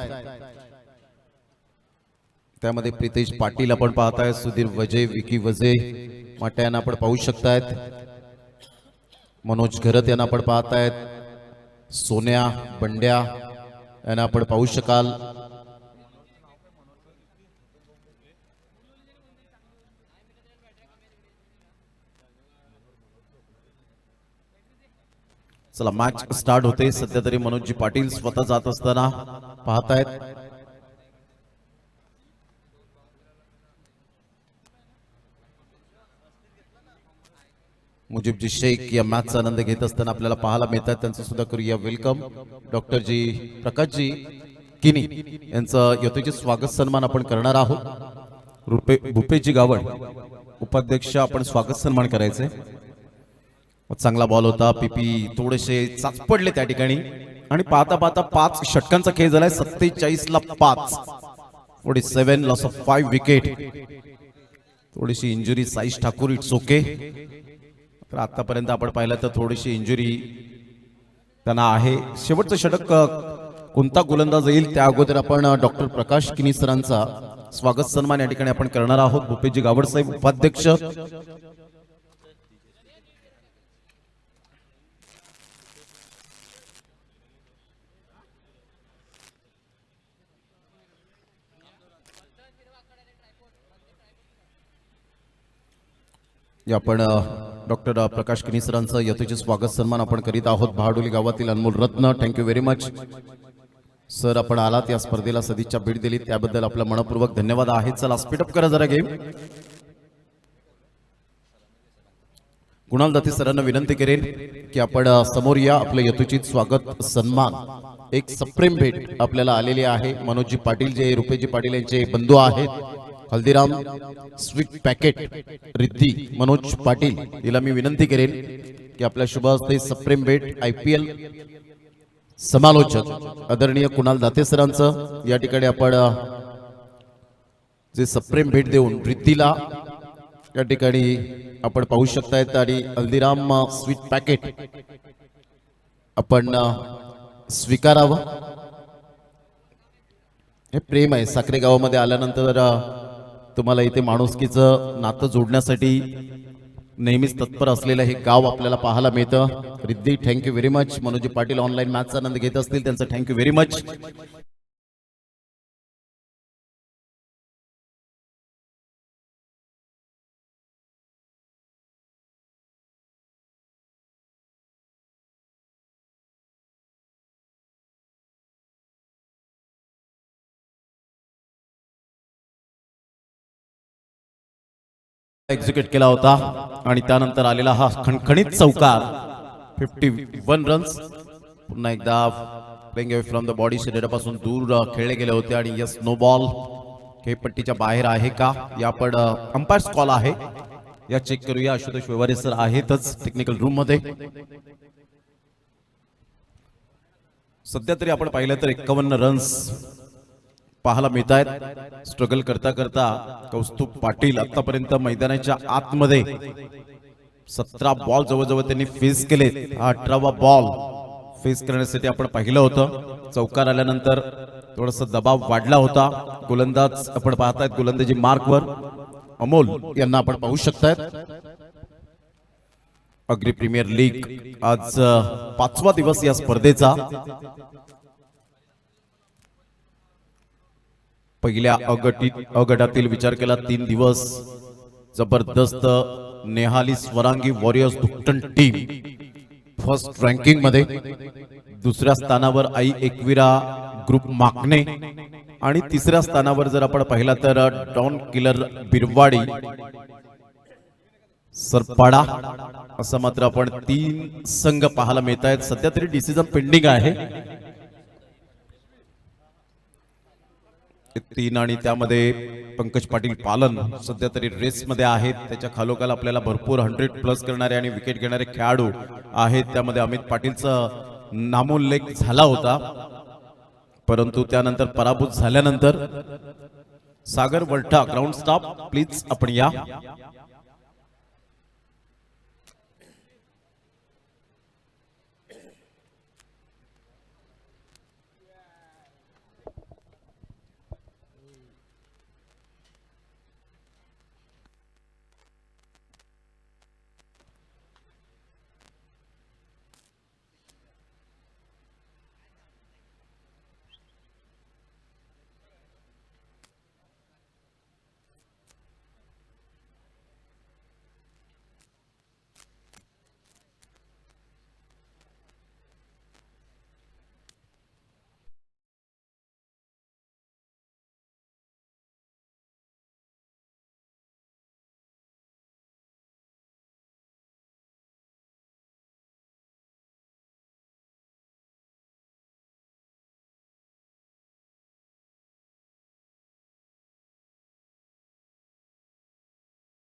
Speaker 1: त्यामध्ये प्रितेश पाटील आपण पाहताय, सुधीर वजे, विकी वजे माटे यांना आपण पाहू शकतायत, मनोज घरत यांना आपण पाहतायत, सोन्या बंड्या यांना आपण पाहू शकाल. चला मॅच स्टार्ट होते. सध्या तरी मनोजजी पाटील स्वतः जात असताना पाहतायत. मुजीबजी शेख या मॅचचा आनंद घेत असताना आपल्याला पाहायला मिळतात. त्यांचं सुद्धा करूया वेलकम. डॉक्टरजी प्रकाशजी किनी यांचं यथोचित स्वागत सन्मान आपण करणार आहोत. भूपेजी गावड उपाध्यक्ष आपण स्वागत सन्मान करायचे. चांगला बॉल होता. पीपी थोडेसे चाचपडले त्या ठिकाणी आणि पाहता पाहता 5 षटकांचा खेळ झालाय. 47 ला 5, 47 लॉस ऑफ 5 विकेट. थोडीशी injury Saish Thakur, it's okay. तर आतापर्यंत आपण पाहिलं तर थोडीशी इंजुरी त्यांना आहे. शेवटचं षटक कोणता गोलंदाज येईल त्या अगोदर आपण डॉक्टर प्रकाश किनी सरांचा स्वागत सन्मान या ठिकाणी आपण करणार आहोत. भूपेजी गावड साहेब उपाध्यक्ष. आपण डॉक्टर प्रकाश किनी सरांचं यथोचित स्वागत सन्मान आपण करीत आहोत. भाडोली गावातील अनमोल रत्न, थँक्यू व्हेरी मच सर. आपण आलात या स्पर्धेला, सदिच्छा भेट दिली त्याबद्दल आपला मनपूर्वक धन्यवाद आहे. चला स्पीडअप करा जरा गेम. कुणाल दाते सरांना विनंती करेन की आपण समोर या. आपलं यथोचित स्वागत सन्मान, एक सप्रेम भेट आपल्याला आलेली आहे. मनोजजी पाटील जे रुपेजी पाटील यांचे बंधू आहेत, हल्दीराम स्वीट पॅकेट रिद्धी मनोज पाटील, तिला मी विनंती करेन की आपल्या शुभ हस्ते सप्रेम भेट IPL समालोचक आदरणीय कुणाल दाते सरांचं या ठिकाणी आपण जे सप्रेम भेट देऊन रिद्धीला या ठिकाणी आपण पाहू शकतायत. आणि हल्दीराम स्वीट पॅकेट आपण स्वीकारावं. हे प्रेम आहे. साखरे गावामध्ये आल्यानंतर तुम्हाला इथे माणुसकीचं नातं जोडण्यासाठी नेहमीच तत्पर असलेलं हे गाव आपल्याला पाहायला मिळतं. Riddhi thank you very much. Manoji Patil online मॅचचा आनंद घेत असतील, त्यांचं थँक्यू व्हेरी मच. एक्झिक्यूट केला होता आणि त्यानंतर आलेला हा खणखणीत चौकार. 51 रन्स. पुन्हा एकदा playing away from the body शरीरापासून दूर खेळले गेले होते आणि यस नो बॉल खेळपट्टीच्या बाहेर आहे का या पण अंपायर्स कॉल आहे या चेक करूया. आशुतोष व्यवहारे सर आहेतच टेक्निकल रूम मध्ये. सध्या तरी आपण पाहिलं तर 51 रन्स पाहायला मिळत आहेत. स्ट्रगल करता करता कौस्तुभ पाटील आतापर्यंत मैदानाच्या आतमध्ये 17 बॉल जवळजवळ त्यांनी फेस केले. 18वा बॉल फेस करण्यासाठी आपण पाहिलं होतं. चौकार आल्यानंतर थोडासा दबाव वाढला होता. गोलंदाज आपण पाहतायत, गोलंदाजी मार्कवर अमोल यांना आपण पाहू शकतायत. अग्री प्रीमियर लीग आज 5वा दिवस या स्पर्धेचा. पहिल्या अगटातील विचार केला 3 दिवस जबरदस्त Nehali Swarangi warriors Dukatan team first ranking मध्ये. दुसऱ्या स्थानावर आई एकविरा ग्रुप माकणे आणि तिसऱ्या स्थानावर जर आपण पाहिला तर डॉन किलर बिरवाडी सरपाडा असं मात्र आपण 3 संघ पाहायला मिळत आहेत. सध्या तरी डिसिजन पेंडिंग आहे 3 आणि त्यामध्ये पंकज पाटील पालन सध्या तरी रेस मध्ये आहेत. त्याच्या खालोखाल आपल्याला भरपूर 100+ करणारे आणि विकेट घेणारे खेळाडू आहेत. त्यामध्ये अमित पाटीलचा नामोल्लेख झाला होता, परंतु त्यानंतर पराभूत झाल्यानंतर सागर वल्ठा ग्राउंड स्टाफ प्लीज आपण या.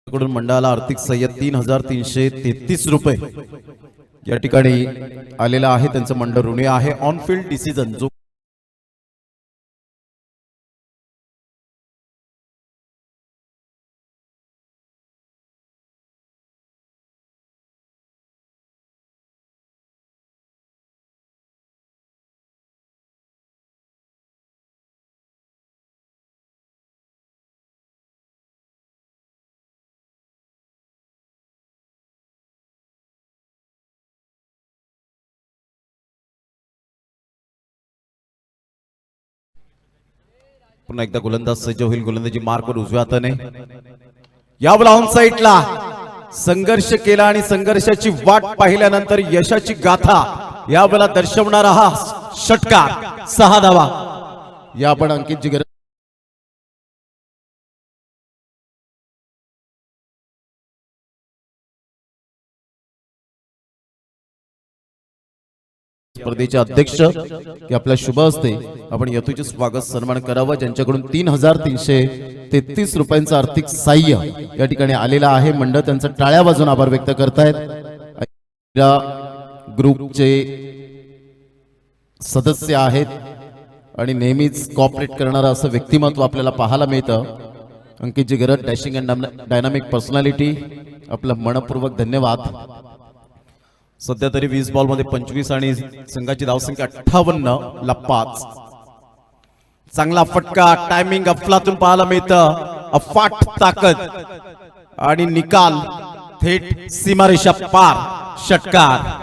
Speaker 1: कडून मंडळाला आर्थिक सहाय्य 3333 रुपये या ठिकाणी आलेला आहे. त्यांचं मंडळ ऋणी आहे. ऑन फील्ड डिसिजन जो पुन्हा एकदा गोलंदाज सज्ज होईल. गोलंदाजी मार्कवर उजव्या हाताने यावर ऑन साइडला संघर्ष केला आणि संघर्षाची वाट पाहिल्यानंतर यशाची गाथा यावेळेला दर्शवणारा हा षटकार 6 धावा. या आपण अंकितची गरज स्पर्धेचे अध्यक्ष की आपल्या शुभ हस्ते आपण यथोचित स्वागत सन्मान करावा. ज्यांच्याकडून 3333 रुपयांचं आर्थिक सहाय्य या ठिकाणी आलेला आहे. मंडळ त्यांचा टाळ्या वाजून आभार व्यक्त करतायत. ग्रुपचे सदस्य आहेत आणि नेहमीच कॉपरेट करणारं असं व्यक्तिमत्व आपल्याला पाहायला मिळतं. अंकितजी गरज डॅशिंग अँड डायनामिक पर्सनॅलिटी, आपलं मनपूर्वक धन्यवाद. सध्या तरी 20 बॉल मध्ये 25 आणि संघाची धावसंख्या 58 ला 5. चांगला फटका, टायमिंग अफलातून पाहायला मिळतं. अफाट ताकद आणि निकाल थेट सीमारेषा पार. षटकार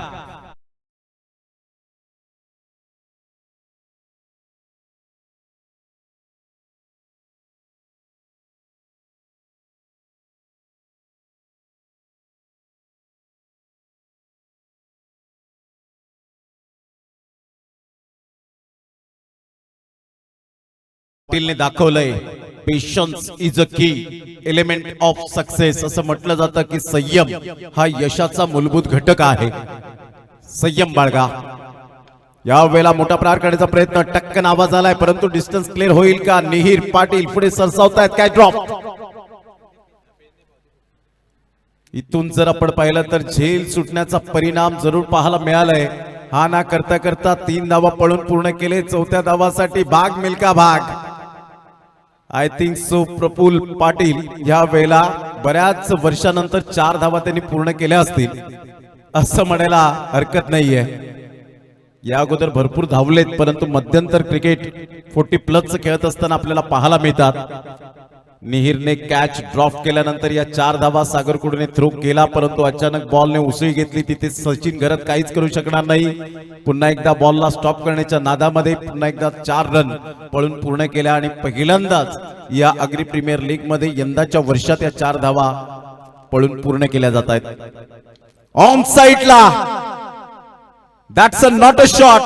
Speaker 1: पाटीलने दाखवलंय. पेशन्स इज अ की एलिमेंट ऑफ सक्सेस. असं म्हटलं जातं की संयम हा यशाचा मूलभूत घटक आहे. संयम बाळगा. या वेळेला मोठा प्रहार करण्याचा प्रयत्न, टक्कन आवाज आलाय, परंतु डिस्टन्स क्लिअर होईल का? निहीर पाटील पुढे सरसावतायत. काय ड्रॉप. इथून जर आपण पाहिलं तर झेल सुटण्याचा परिणाम जरूर पाहायला मिळालाय. हा ना करता करता 3 धावा पळून पूर्ण केले. 4थ्या धावासाठी भाग मिल्का भाग. I think so Praful Patil या वेळेला बऱ्याच वर्षानंतर 4 धावा त्यांनी पूर्ण केल्या असतील असं म्हणायला हरकत नाहीये. या अगोदर भरपूर धावलेत, परंतु मध्यंतर क्रिकेट 40+ खेळत असताना आपल्याला पाहायला मिळतात. निहीरने कॅच ड्रॉप केल्यानंतर या 4 धावा सागरकुडने थ्रो केला, परंतु अचानक बॉलने उसळी घेतली. तिथे सचिन घरत काहीच करू शकणार नाही. पुन्हा एकदा बॉलला स्टॉप करण्याच्या नादामध्ये पुन्हा एकदा 4 रन पळून पूर्ण केल्या आणि पहिल्यांदाच या अग्री प्रीमियर लीग मध्ये यंदाच्या वर्षात या 4 धावा पळून पूर्ण केल्या जात आहेत. ऑन साइडला that's a not a shot.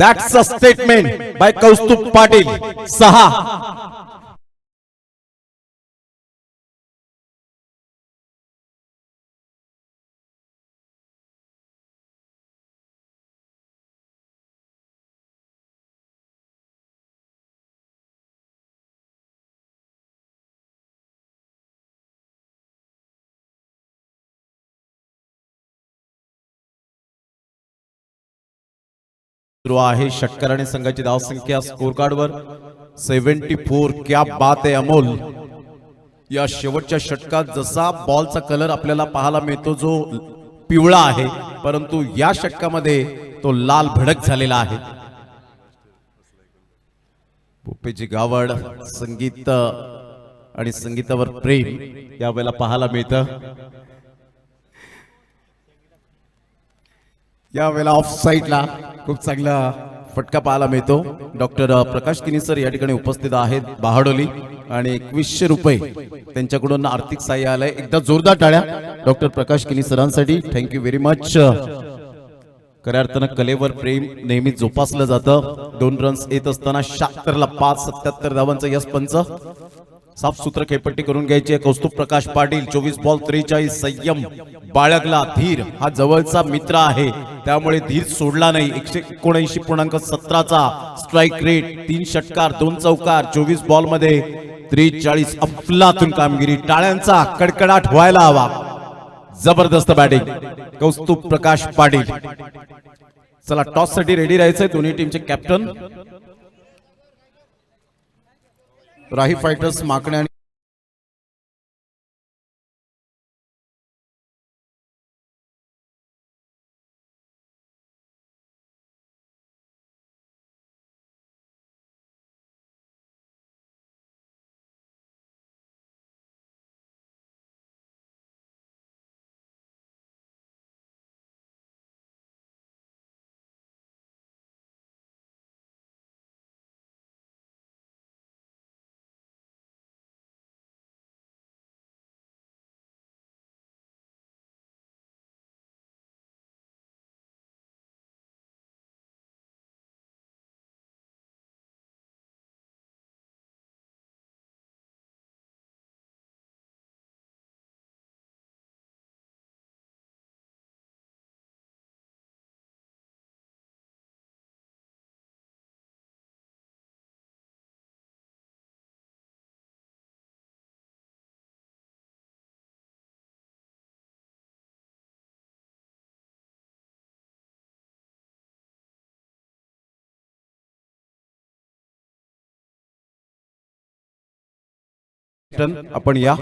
Speaker 1: That's a statement by Kaustubh Patil. 6 सुरू आहे. षटकार आणि संघाची धावसंख्या स्कोर कार्डवर 74. क्या बात आहे अमोल. या शेवटच्या षटकात जसा बॉलचा कलर आपल्याला पाहायला मिळतो जो पिवळा आहे, परंतु या षटकामध्ये तो लाल भडक झालेला आहे. भूपेजी गावड, संगीत आणि संगीतावर प्रेम यावेळेला पाहायला मिळतं. यावेळेला ऑफ साईडला खूप चांगला फटका पाहायला मिळतो. डॉक्टर प्रकाश किनीसर या ठिकाणी उपस्थित आहेत बहाडोली आणि 2100 रुपये त्यांच्याकडून आर्थिक सहाय्य आलंय. एकदा जोरदार टाळ्या डॉक्टर प्रकाश किनीसरांसाठी. Thank you very much. खऱ्या अर्थानं कलेवर प्रेम नेहमी जोपासलं जातं. 2 रन्स येत असताना 76 ला 5, 77 धावांचा यश पंच. साफसूत्र खेळपट्टी करून घ्यायची आहे कौस्तुभ प्रकाश पाटील. 24 बॉल 43. संयम बाळगला. धीर हा जवळचा मित्र आहे, त्यामुळे धीर सोडला नाही. 179.17चा स्ट्राईक रेट. 3 षटकार 2 चौकार. 24 बॉल मध्ये 43. अफलातून कामगिरी. टाळ्यांचा कडकडाट व्हायला हवा. जबरदस्त बॅटिंग कौस्तुभ प्रकाश पाटील. चला टॉस साठी रेडी राहायचंय दोन्ही टीमचे कॅप्टन. राही फायटर्स माकणे आणि आपण या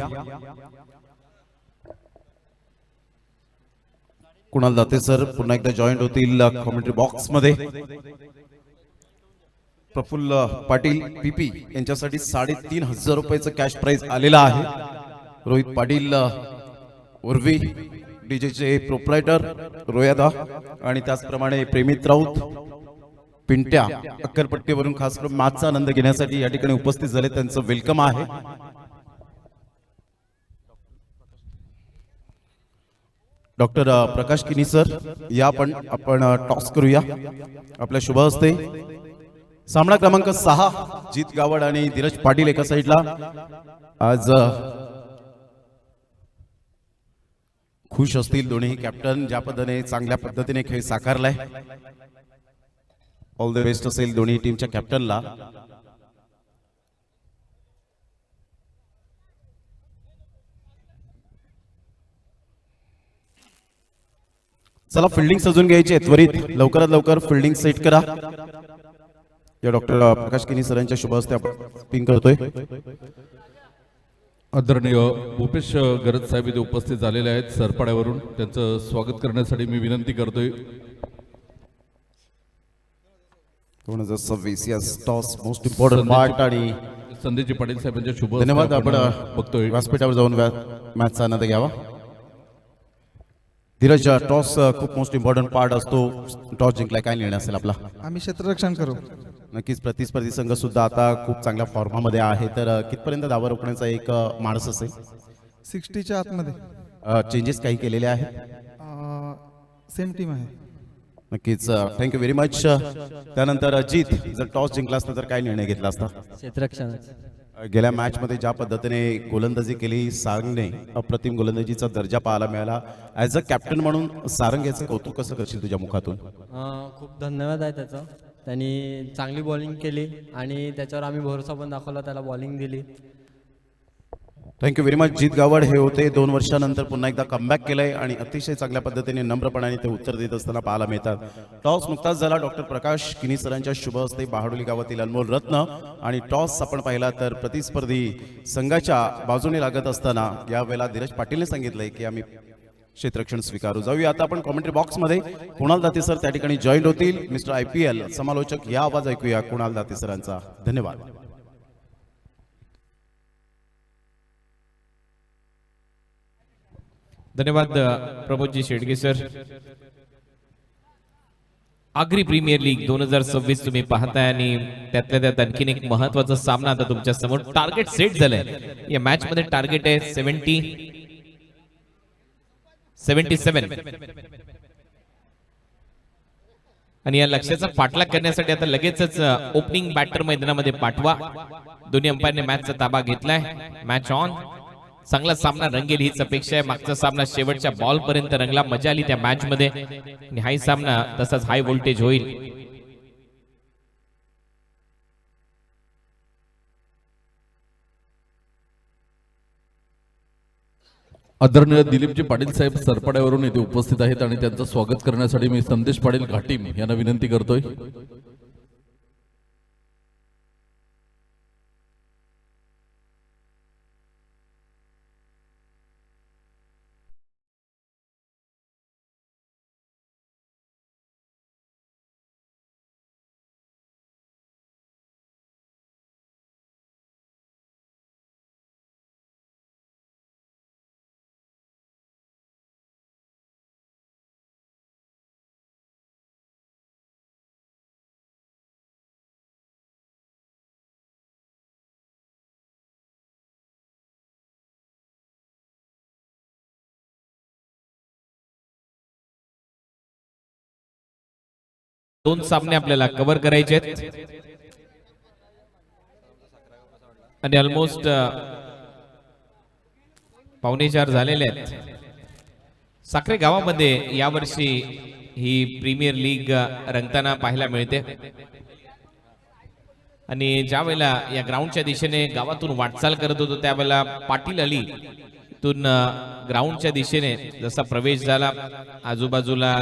Speaker 1: कुणाल दाते सर पुन्हा एकदा जॉईंट होतील कॉमेंट्री बॉक्स मध्ये. प्रफुल्ल पाटील पीपी यांच्यासाठी 3500 रुपयाचं कॅश प्राइज आलेला आहे. रोहित पाटील उर्वी डीजेचे प्रोप्रायटर रोयादा आणि त्याचप्रमाणे प्रेमित राऊत पिंट्या अक्करपट्टीवरून खास करून मॅचचा आनंद घेण्यासाठी या ठिकाणी उपस्थित झाले. त्यांचं वेलकम आहे. डॉक्टर प्रकाश किनी सर या आपण टॉस करूया. आपल्या शुभ हस्ते सामना क्रमांक 6 जीत गावड आणि धीरज पाटील एका साईडला. आज खुश असतील दोन्ही कॅप्टन ज्या पद्धतीने चांगल्या पद्धतीने खेळ साकारलाय. ऑल द बेस्ट असेल दोन्ही टीमच्या कॅप्टनला. चला फिल्डिंग सजून घ्यायची आहे त्वरित. लवकरात लवकर फिल्डिंग सेट करा. या डॉक्टर प्रकाश किनी सरांच्या शुभ हस्ते आपण पिंग करतोय.
Speaker 2: आदरणीय भूपेश गरज साहेब इथे उपस्थित झालेले आहेत सरपाड्यावरून. त्यांचं स्वागत करण्यासाठी मी विनंती करतोय.
Speaker 1: 2026 yes toss most important part आणि
Speaker 2: संदेजी पाटील साहेबांच्या शुभ
Speaker 1: धन्यवाद. आपण
Speaker 2: बघतोय
Speaker 1: व्यासपीठावर जाऊन मॅचचा आनंद घ्यावा. धीरज टॉस खूप मोस्ट इम्पॉर्टंट पार्ट असतो. टॉस जिंकलाय काय निर्णय असेल आपला?
Speaker 3: आम्ही क्षेत्ररक्षण करू.
Speaker 1: नक्कीच प्रतिस्पर्धी संघ सुद्धा आता खूप चांगल्या फॉर्मामध्ये आहे. तर कितपर्यंत धावा रोखण्याचा एक माणूस असेल?
Speaker 3: 60च्या आतमध्ये.
Speaker 1: चेंजेस काही केलेले आहेत?
Speaker 3: सेम टीम आहे.
Speaker 1: नक्कीच थँक्यू व्हेरी मच. त्यानंतर अजित, जर टॉस जिंकला असता तर काय निर्णय घेतला असता?
Speaker 3: क्षेत्ररक्षणाचं.
Speaker 1: गेल्या मॅच मध्ये ज्या पद्धतीने गोलंदाजी केली सारंगने, अप्रतिम गोलंदाजीचा दर्जा पाहायला मिळाला. ॲज अ कॅप्टन म्हणून सारंग याचं कौतुक कसं करशील तुझ्या मुखातून?
Speaker 3: खूप धन्यवाद आहे त्याचा. त्यांनी चांगली बॉलिंग केली आणि त्याच्यावर आम्ही भरोसा पण दाखवला, त्याला बॉलिंग दिली.
Speaker 1: Thank you very much. Jeet Gawad हे होते 2 वर्षानंतर पुन्हा एकदा कमबॅक केलंय आणि अतिशय चांगल्या पद्धतीने नम्रपणाने ते उत्तर देत असताना पाहायला मिळतात. टॉस नुकताच झाला डॉक्टर प्रकाश किनी सरांच्या शुभ हस्ते बाहाडोली गावातील अनमोल रत्न, आणि टॉस आपण पाहिला तर प्रतिस्पर्धी संघाच्या बाजूने लागत असताना यावेळेला धीरज पाटीलने सांगितलंय की आम्ही क्षेत्ररक्षण स्वीकारू. जाऊया आता आपण कॉमेंट्री बॉक्समध्ये. कुणाल दाते सर त्या ठिकाणी जॉईन होतील. मिस्टर IPL समालोचक या आवाज ऐकूया कुणाल दाते सरांचा. धन्यवाद.
Speaker 4: धन्यवाद Pramodji Shedge sir. Agri premier league 2026 तुम्ही पाहताय आणि त्यातल्या त्यात आणखीन एक महत्वाचा सामना आता तुमच्या समोर. टार्गेट सेट झालंय या मॅच मध्ये. टार्गेट आहे 77 आणि या लक्ष्याचा पाठलाग करण्यासाठी आता लगेचच ओपनिंग बॅटर मैदानामध्ये पाठवा. दोन्ही अंपायरने मॅचचा ताबा घेतलाय. Match on. चांगला सामना रंगेल हीच अपेक्षा आहे. मागचा सामना शेवटच्या बॉल पर्यंत रंगला. मजा आली त्या मॅच मध्ये आणि हाही सामना तसाच हाय व्होल्टेज होईल.
Speaker 2: आदरणीय दिलीपजी पाटील साहेब सरपाड्यावरून येथे उपस्थित आहेत आणि त्यांचं स्वागत करण्यासाठी मी संदेश पाटील घाटीम यांना विनंती करतोय.
Speaker 4: दोन सामने आपल्याला कव्हर करायचे आहेत आणि ऑलमोस्ट 3:45 झालेले आहेत. साखरे गावामध्ये यावर्षी ही प्रीमियर लीग रंगताना पाहायला मिळते आणि ज्या वेळेला या ग्राउंडच्या दिशेने गावातून वाटचाल करत होतो त्यावेळेला पाटील अली तून ग्राउंडच्या दिशेने जसा प्रवेश झाला, आजूबाजूला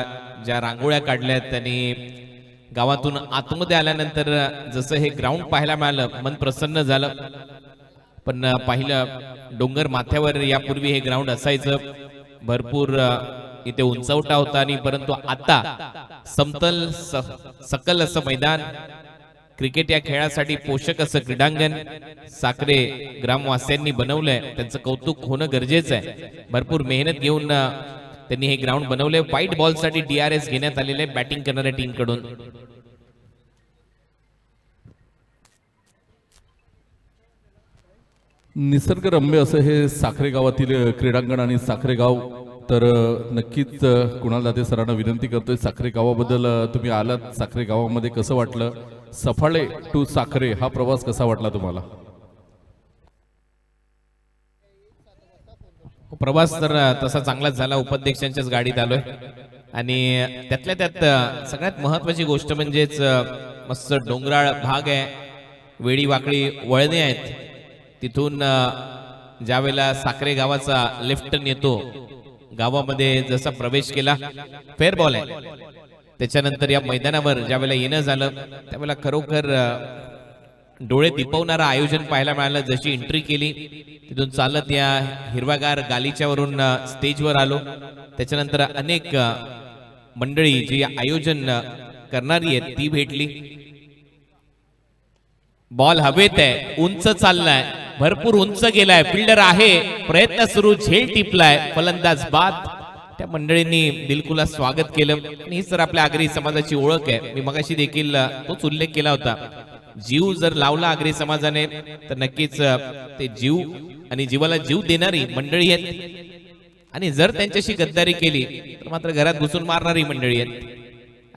Speaker 4: ज्या रांगोळ्या काढल्यात त्यांनी गावातून आतमध्ये आल्यानंतर जसं हे ग्राउंड पाहायला मिळालं मन प्रसन्न झालं. पण पाहिलं डोंगर माथ्यावर यापूर्वी हे ग्राउंड असायचं, भरपूर इथे उंचवटा होता आणि परंतु आता समतल सकल असं मैदान, क्रिकेट या खेळासाठी पोषक असं क्रीडांगण साखरे ग्रामवासियांनी बनवलंय. त्यांचं कौतुक होणं गरजेचं आहे. भरपूर मेहनत घेऊन त्यांनी हे ग्राउंड बनवले. व्हाईट बॉल साठी DRS घेण्यात आलेले बॅटिंग करणाऱ्या टीम कडून.
Speaker 2: निसर्गरम्य असं हे साखरे गावातील क्रीडांगण आणि साखरे गाव. तर नक्कीच कुणाल दाते सरांना विनंती करतोय, साखरे गावाबद्दल तुम्ही आलात, साखरे गावामध्ये कसं वाटलं? सफाळे टू साखरे हा प्रवास कसा वाटला तुम्हाला?
Speaker 4: प्रवास तर तसा चांगलाच झाला. उपाध्यक्षांच्याच गाडीत आलोय आणि त्यातल्या त्यात सगळ्यात महत्वाची गोष्ट म्हणजेच मस्त डोंगराळ भाग आहे, वेडी वाकडी वळणे आहेत. तिथून ज्या वेळेला साखरे गावाचा लेफ्ट टर्न येतो, गावामध्ये जसा प्रवेश केला फेअर बॉल आहे. त्याच्यानंतर या मैदानावर ज्या वेळेला येणं झालं त्यावेळेला खरोखर डोळे दिपवणारं आयोजन पाहायला मिळालं. जशी एंट्री केली तिथून चालत या हिरवागार गालीच्यावरून स्टेजवर आलो. त्याच्यानंतर अनेक मंडळी जी आयोजन करणारी आहेत ती भेटली. बॉल हवेत आहे, उंच चाललाय, भरपूर उंच गेलाय, फिल्डर आहे, प्रयत्न सुरू, झेल टिपलाय, फलंदाज बाद. त्या मंडळींनी बिलकुल स्वागत केलं. आणि ही सर आपल्या आगरी समाजाची ओळख आहे. मी मगाशी देखील तोच उल्लेख केला होता. जीव जर लावला आगरी समाजाने तर नक्कीच ते जीव आणि जीवाला जीव देणारी मंडळी आहेत आणि जर त्यांच्याशी गद्दारी केली तर मात्र घरात घुसून मारणारी मंडळी आहेत.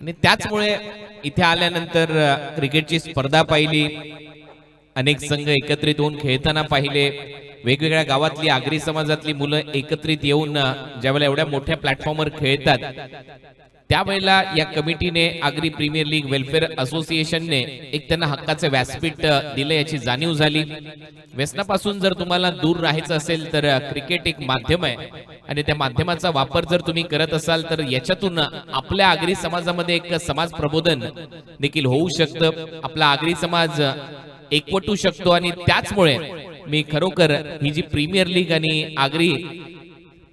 Speaker 4: आणि त्याचमुळे इथे आल्यानंतर क्रिकेटची स्पर्धा पाहिली, अनेक संघ एकत्रित होऊन खेळताना पाहिले, वेगवेगळ्या गावातली आगरी समाजातली मुलं एकत्रित येऊन ज्यावेळेला एवढ्या मोठ्या प्लॅटफॉर्मवर खेळतात त्यावेळेला या कमिटीने आगरी प्रीमियर लीग वेलफेअर असोसिएशनने एक त्यांना हक्काचे व्यासपीठ दिले याची जाणीव झाली. व्यसनापासून जर तुम्हाला दूर राहायचं असेल तर क्रिकेट एक माध्यम आहे आणि त्या माध्यमाचा वापर जर तुम्ही करत असाल तर याच्यातून आपल्या आगरी समाजामध्ये एक समाज प्रबोधन देखील होऊ शकतं, आपला आगरी समाज एकवटू शकतो. आणि त्याचमुळे मी खरोखर ही जी प्रीमियर लीग आणि आगरी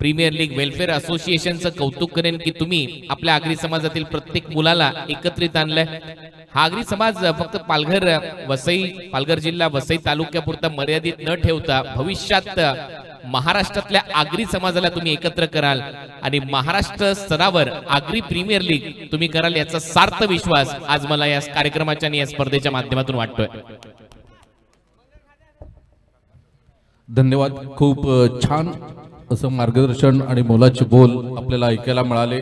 Speaker 4: प्रीमियर लीग वेलफेअर असोसिएशनचं कौतुक करेन की तुम्ही आपल्या आगरी समाजातील प्रत्येक मुलाला एकत्रित आणलंय. हा आगरी समाज फक्त पालघर जिल्हा वसई तालुक्यापुरता मर्यादित न ठेवता भविष्यात महाराष्ट्रातल्या आगरी समाजाला तुम्ही एकत्र कराल आणि महाराष्ट्र स्तरावर आगरी प्रीमियर लीग तुम्ही कराल याचा सार्थ विश्वास आज मला या कार्यक्रमाच्या आणि या स्पर्धेच्या माध्यमातून वाटतोय.
Speaker 2: धन्यवाद. खूप छान असं मार्गदर्शन आणि मोलाचे बोल आपल्याला ऐकायला मिळाले.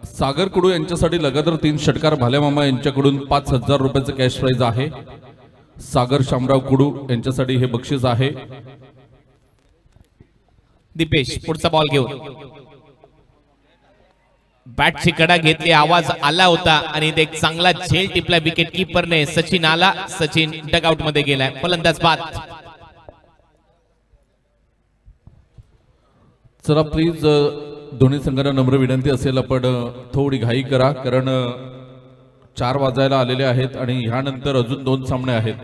Speaker 2: सागर कुडू यांच्यासाठी लगातार 3 षटकार भालेमामा यांच्याकडून 5,000 रुपयाचं कॅश प्राइज आहे. सागर शामराव कुडू यांच्यासाठी हे बक्षीस आहे.
Speaker 4: दीपेश पुढचा बॉल घेऊन बॅटची कडा घेतली, आवाज आला होता आणि एक चांगला झेल टिपला विकेट किपरने. सचिन आला, सचिन डगआउट मध्ये गेलाय. फलंदाज बाद.
Speaker 2: चला प्लीज दोन्ही संघांना नम्र विनंती असेल आपण थोडी घाई करा, कारण 4 वाजायला आलेले आहेत आणि ह्यानंतर अजून 2 सामने आहेत.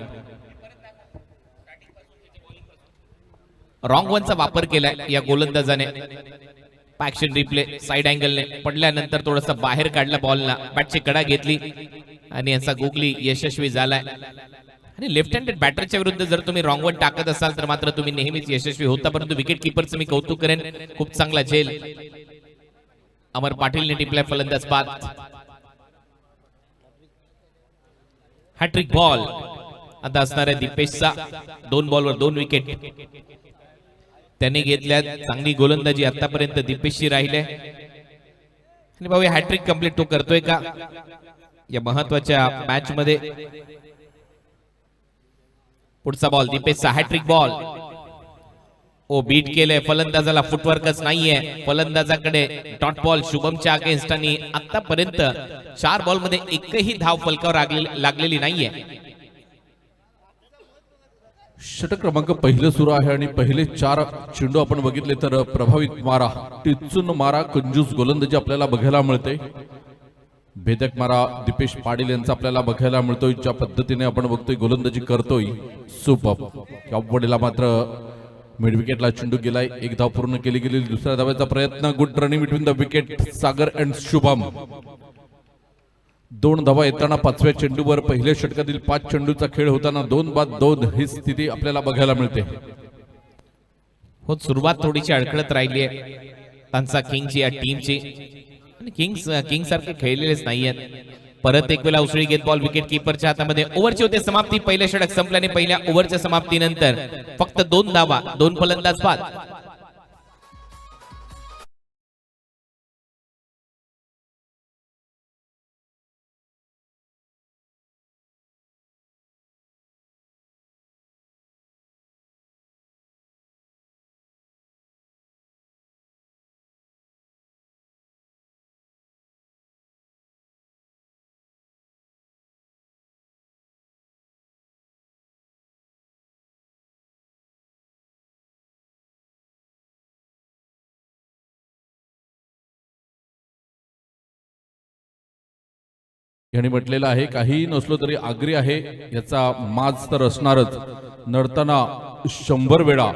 Speaker 4: रॉंग वनचा वापर केलाय या गोलंदाजाने. ऍक्शन रिप्ले साइड अँगलने पडल्यानंतर थोडासा बाहेर काढला बॉलला, बॅटची कडा घेतली आणि याचा गुगली यशस्वी झालाय. आणि लेफ्ट हँडेड बॅटरच्या विरुद्ध जर तुम्ही रॉंग वन टाकत असाल तर मात्र तुम्ही नेहमीच यशस्वी होता. परंतु विकेट किपरचं मी कौतुक करेन, खूप चांगला झेल अमर पाटीलने टिपलाय. फलंदाज बाद. हॅट्रिक बॉल आता असणार आहे दीपेशचा. 2 बॉलवर 2 विकेट त्याने घेतल्या. चांगली गोलंदाजी आतापर्यंत दीपेशची राहिले आणि भाऊ हॅट्रिक कंप्लीट तो करतोय का या महत्वाच्या मॅच मध्ये. पुढचा बॉल दीपेशचा हॅट्रिक बॉल. ओ बीट केलंय फलंदाजाला, फुटवर्कच नाहीये फलंदाजाकडे. डॉट बॉल शुभमच्या अगेन्स्ट आणि आतापर्यंत 4 बॉल मध्ये एकही धाव फलकावर लागलेली नाहीये.
Speaker 2: षटक क्रमांक पहिलं सुरू आहे आणि पहिले 4 चेंडू आपण बघितले तर प्रभावित मारा, टिचून मारा, कंजूस गोलंदाजी आपल्याला बघायला मिळते. भेदक मारा दीपेश पाटील यांचा आपल्याला बघायला मिळतोय. ज्या पद्धतीने आपण बघतोय गोलंदाजी करतोय सुपर. कॉपवडीला मात्र मिड विकेटला चेंडू गेलाय. 1 धाव पूर्ण केली गेली. दुसऱ्या धावाचा प्रयत्न. Good running between the wicket Sagar and Shubham. 2 धावा येताना 5व्या चेंडूवर पहिल्या षटकातील 5 चेंडूचा खेळ होताना 2 बाद 2 ही स्थिती आपल्याला बघायला मिळते.
Speaker 4: हो, सुरुवात थोडीशी अडखळत राहिली आहे त्यांचा किंगची या टीमची. किंग सारखे खेळलेलेच नाहीयेत. परत एक वेळा उसळी घेत बॉल विकेट किपरच्या हातामध्ये. ओव्हरची होते समाप्ती. पहिल्या षटक संपल्याने पहिल्या ओव्हरच्या समाप्तीनंतर फक्त 2 धावा 2 फलंदाज बाद.
Speaker 2: यांनी म्हटलेलं आहे काही नसलो तरी आगरी आहे याचा माज तर असणारच. नडताना 100 वेळा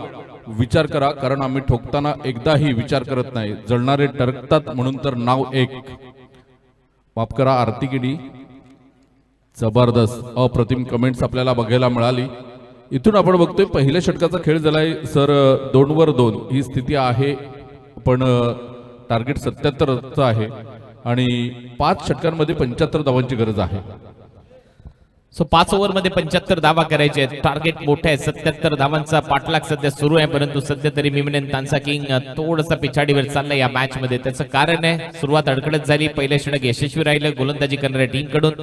Speaker 2: विचार करा, कारण आम्ही ठोकताना एकदाही विचार करत नाही. जळणारे टरकतात म्हणून तर नाव एक. माफ करा आरती किडी. जबरदस्त अप्रतिम कमेंट्स आपल्याला बघायला मिळाली. इथून आपण बघतोय पहिल्या षटकाचा खेळ झालाय सर. 2 वर 2 ही स्थिती आहे. पण टार्गेट 77 आहे आणि 5 षटकांमध्ये 75 धावांची गरज आहे.
Speaker 4: सो 5 ओव्हरमध्ये 75 धावा करायचे आहेत. टार्गेट मोठे आहे. 77 धावांचा पाठलाग सध्या सुरू आहे, परंतु सध्या तरी मिमनेन तांसा किंग थोडंसं पिछाडीवर चाललंय या मॅच मध्ये. त्याचं कारण आहे सुरुवात अडकडत झाली. पहिलं षटक यशस्वी राहिलं गोलंदाजी करणाऱ्या टीम कडून.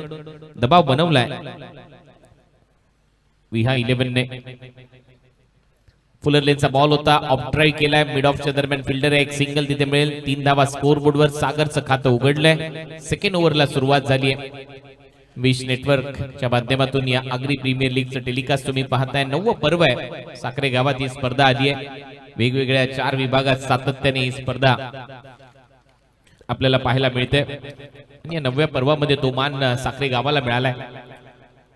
Speaker 4: दबाव बनवलाय विहा 11 ने. फुलर लेनचा बॉल होता, ऑफ ड्राईव्ह केलाय. मिड ऑफच्या दरम्यान फिल्डर आहे, एक सिंगल तिथे मिळेल. 3 धावा स्कोर बोर्डवर. सागरचं खातं उघडलंय. सेकंड ओव्हरला सुरुवात झाली आहे. विश नेटवर्कच्या माध्यमातून या आगरी प्रीमियर लीगचं टेलिकास्ट तुम्ही पाहताय. 9वं पर्व आहे. साखरे गावात ही स्पर्धा आली आहे. वेगवेगळ्या 4 विभागात सातत्याने ही स्पर्धा आपल्याला पाहायला मिळते. या 9व्या पर्वामध्ये तो मान साखरे गावाला मिळालाय.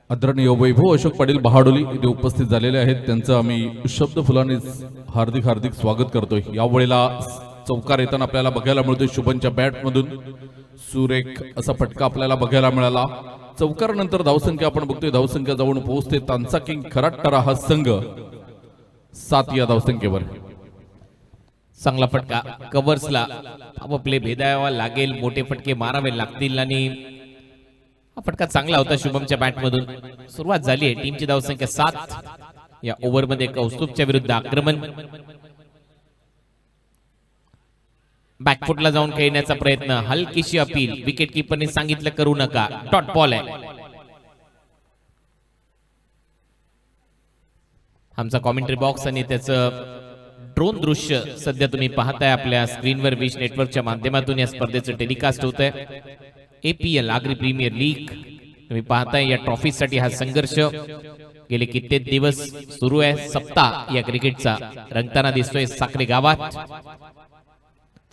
Speaker 2: आदरणीय वैभव अशोक पाटील बहाडोली इथे उपस्थित झालेले आहेत. त्यांचं आम्ही शब्द फुलांनी हार्दिक हार्दिक स्वागत करतोय. यावेळेला चौकार येताना आपल्याला बघायला मिळतोय शुभनच्या बॅट मधून सुरेख असा फटका आपल्याला बघायला मिळाला. चौकार नंतर धावसंख्या आपण बघतोय, धावसंख्या जाऊन पोहोचते. तांसा किंग खराटरा हा संघ 7 या धावसंख्येवर.
Speaker 4: चांगला फटका कव्हर्सला. प्ले भेदावा लागेल, मोठे फटके मारावे लागतील आणि हा फटका चांगला होता शुभमच्या बॅट मधून. सुरुवात झाली आहे. टीमची धावसंख्या 7. या ओव्हरमध्ये कौस्तुभच्या विरुद्ध आक्रमण. बॅकफुटला जाऊन खेळण्याचा प्रयत्न. हलकीशी अपील. विकेट किपरने सांगितलं करू नका. डॉट बॉल आहे. आमचा कॉमेंट्री बॉक्स आणि त्याचं ड्रोन दृश्य सध्या तुम्ही पाहताय आपल्या स्क्रीनवर. विश नेटवर्कच्या माध्यमातून या स्पर्धेचं टेलिकास्ट होत आहे. APL आगरी प्रीमियर लीग तुम्ही पाहताय. या ट्रॉफीसाठी हा संघर्ष गेले कित्येक दिवस सुरू आहे. सप्ताह या क्रिकेटचा रंगताना दिसतोय साखरे गावात.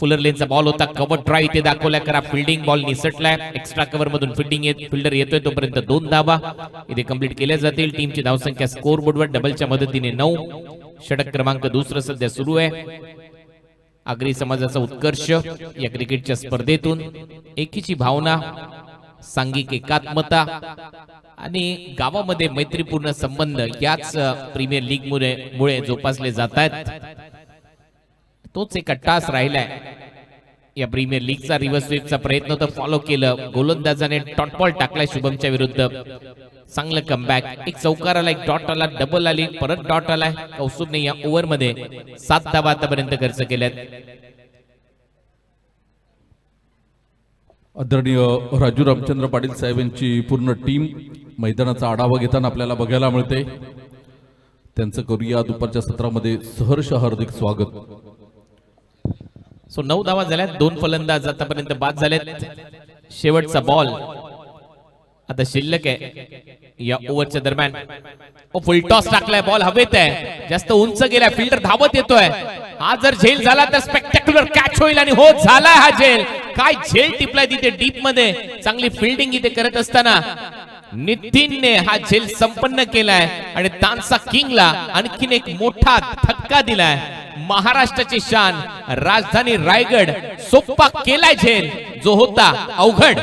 Speaker 4: फुलर लेनचा बॉल होता, कव्हर ड्राईव्ह इथे दाखवलाय. करा फिल्डिंग. बॉल निसटलाय. एक्स्ट्रा कव्हर मधून फिल्डर येतोय तोपर्यंत 2 धावा इथे कंप्लीट केल्या जातील. टीमची धावसंख्या स्कोर बोर्डवर डबलच्या मदतीने 9. षटक क्रमांक 2 सध्या सुरू आहे. आगरी समाजाचा उत्कर्ष या क्रिकेटच्या स्पर्धेतून. एकीची भावना, सांघिक एकात्मता आणि गावामध्ये मैत्रीपूर्ण संबंध याच प्रीमियर लीग मुळे जोपासले जात आहेत. तोच एक टास राहिलाय. या प्रीमियर लीगचा रिव्हर्स स्वीपचा प्रयत्न तर फॉलो केलं. गोलंदाजाने डॉट बॉल टाकलाय शुभमच्या विरुद्ध. चांगलं कमबॅक. एक चौकार आला, एक डॉट आला, डबल आली, परत डॉट आलाय. कौस्तुभने या ओव्हरमध्ये 7 धावा आतापर्यंत खर्च केल्यात.
Speaker 2: आदरणीय राजू रामचंद्र पाटील साहेब यांची पूर्ण टीम मैदानाचा आढावा घेताना आपल्याला बघायला मिळते. त्यांचं करूया दुपारच्या सत्रामध्ये सहर्ष हार्दिक स्वागत.
Speaker 4: सो 9 धावा झाल्यात. 2 फलंदाज आतापर्यंत बाद झालेत. शेवटचा बॉल आता शिल्लक आहे या ओव्हरच्या दरम्यान. फुल टॉस टाकलाय. बॉल हवेत आहे, जास्त उंच गेलाय. फिल्डर धावत येतोय. हा जर झेल झाला तर स्पेक्टॅक्युलर कॅच होईल आणि हो झालाय हा झेल. काय झेल टिपलाय तिथे डीप मध्ये. चांगली फिल्डिंग इथे करत असताना नितीनने हा झेल संपन्न केलाय आणि तांसा किंगला आणखीन एक मोठा धक्का दिलाय. महाराष्ट्राची शान राजधानी रायगड सोप्पा केलाय झेल जो होता अवघड.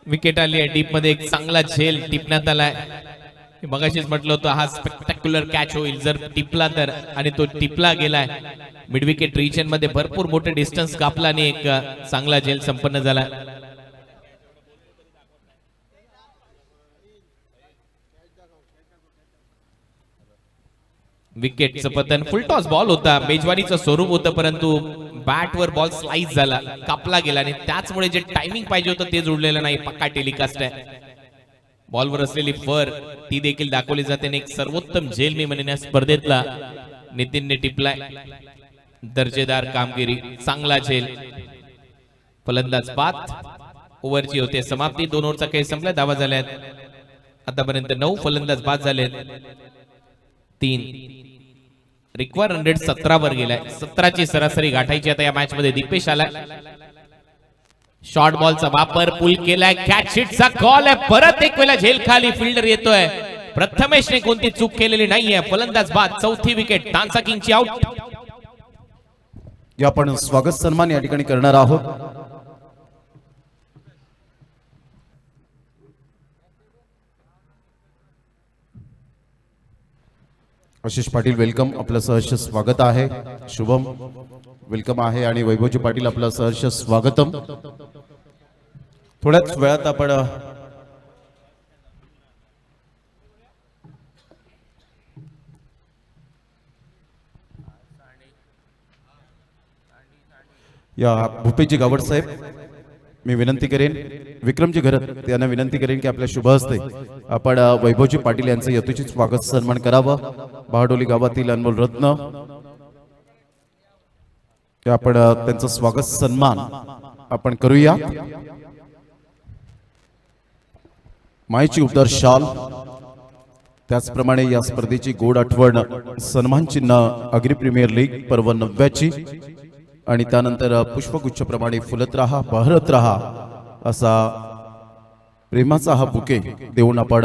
Speaker 4: विकेट आली आहे डीप मध्ये. एक चांगला झेल टिपण्यात आलाय. मगाशीच म्हटलं होतं हा स्पेक्टॅक्युलर कॅच होईल जर टिपला तर, आणि तो टिपला गेलाय. मिड विकेट रिजन मध्ये भरपूर मोठे डिस्टन्स कापला आणि एक चांगला झेल संपन्न झाला. विकेटचं पतन. फुलटॉस बॉल होता. मेजवानीचं स्वरूप होतं, परंतु बॅटवर बॉल स्लाइस झाला, कापला गेला आणि त्याचमुळे जे टायमिंग पाहिजे होतं ते जुळलेलं नाही. पक्का टेलिकास्ट आहे. बॉलवर असलेली फर ती देखील दाखवली जाते. एक सर्वोत्तम झेल मी म्हणेन स्पर्धेतला नितीनने टिपलाय. दर्जेदार कामगिरी, चांगला झेल. फलंदाज बाद. ओव्हरची होते समाप्ती. 2 ओव्हरचा खेळ संपला. धावा झाल्यात आतापर्यंत 9. फलंदाज बाद झालेत 3. रिक्वायर 117 वर गेलाय. 17ची सरासरी गाठायची आता या मॅच मध्ये. दीपेश आलाय. शॉर्ट बॉलचा वापर पुल केलाय. कॅच हिटचा कॉल आहे. परत एक वेळा झेल खाली फिल्डर येतोय. प्रथमेशने कोणती चूक केलेली नाहीये. फलंदाज बाद. चौथी विकेट. तांसा किंगची आउट.
Speaker 1: या आपण स्वागत सन्मान या ठिकाणी करणार आहोत. आशिष पाटील वेलकम, आपलं सहर्ष स्वागत आहे. शुभम वेलकम आहे आणि वैभवजी पाटील आपलं सहर्ष स्वागतम. थोड्याच वेळात आपण या भूपेजी गावड साहेब मी विनंती करेन, विक्रमजी घरत यांना विनंती करेन की आपल्या शुभ हस्ते आपण वैभवजी पाटील यांचं यथोचित स्वागत सन्मान करावं. बहाडोली गावातील अनमोल रत्न आपण त्यांचं स्वागत सन्मान आपण करूया. मायेची उबदार शाल, त्याचप्रमाणे या स्पर्धेची गोड आठवण सन्मान चिन्ह अग्री प्रीमियर लीग पर्व 90ची आणि त्यानंतर पुष्पगुच्छप्रमाणे फुलत राहा बहरत राहा असा प्रेमाचा हा बुके देऊन आपण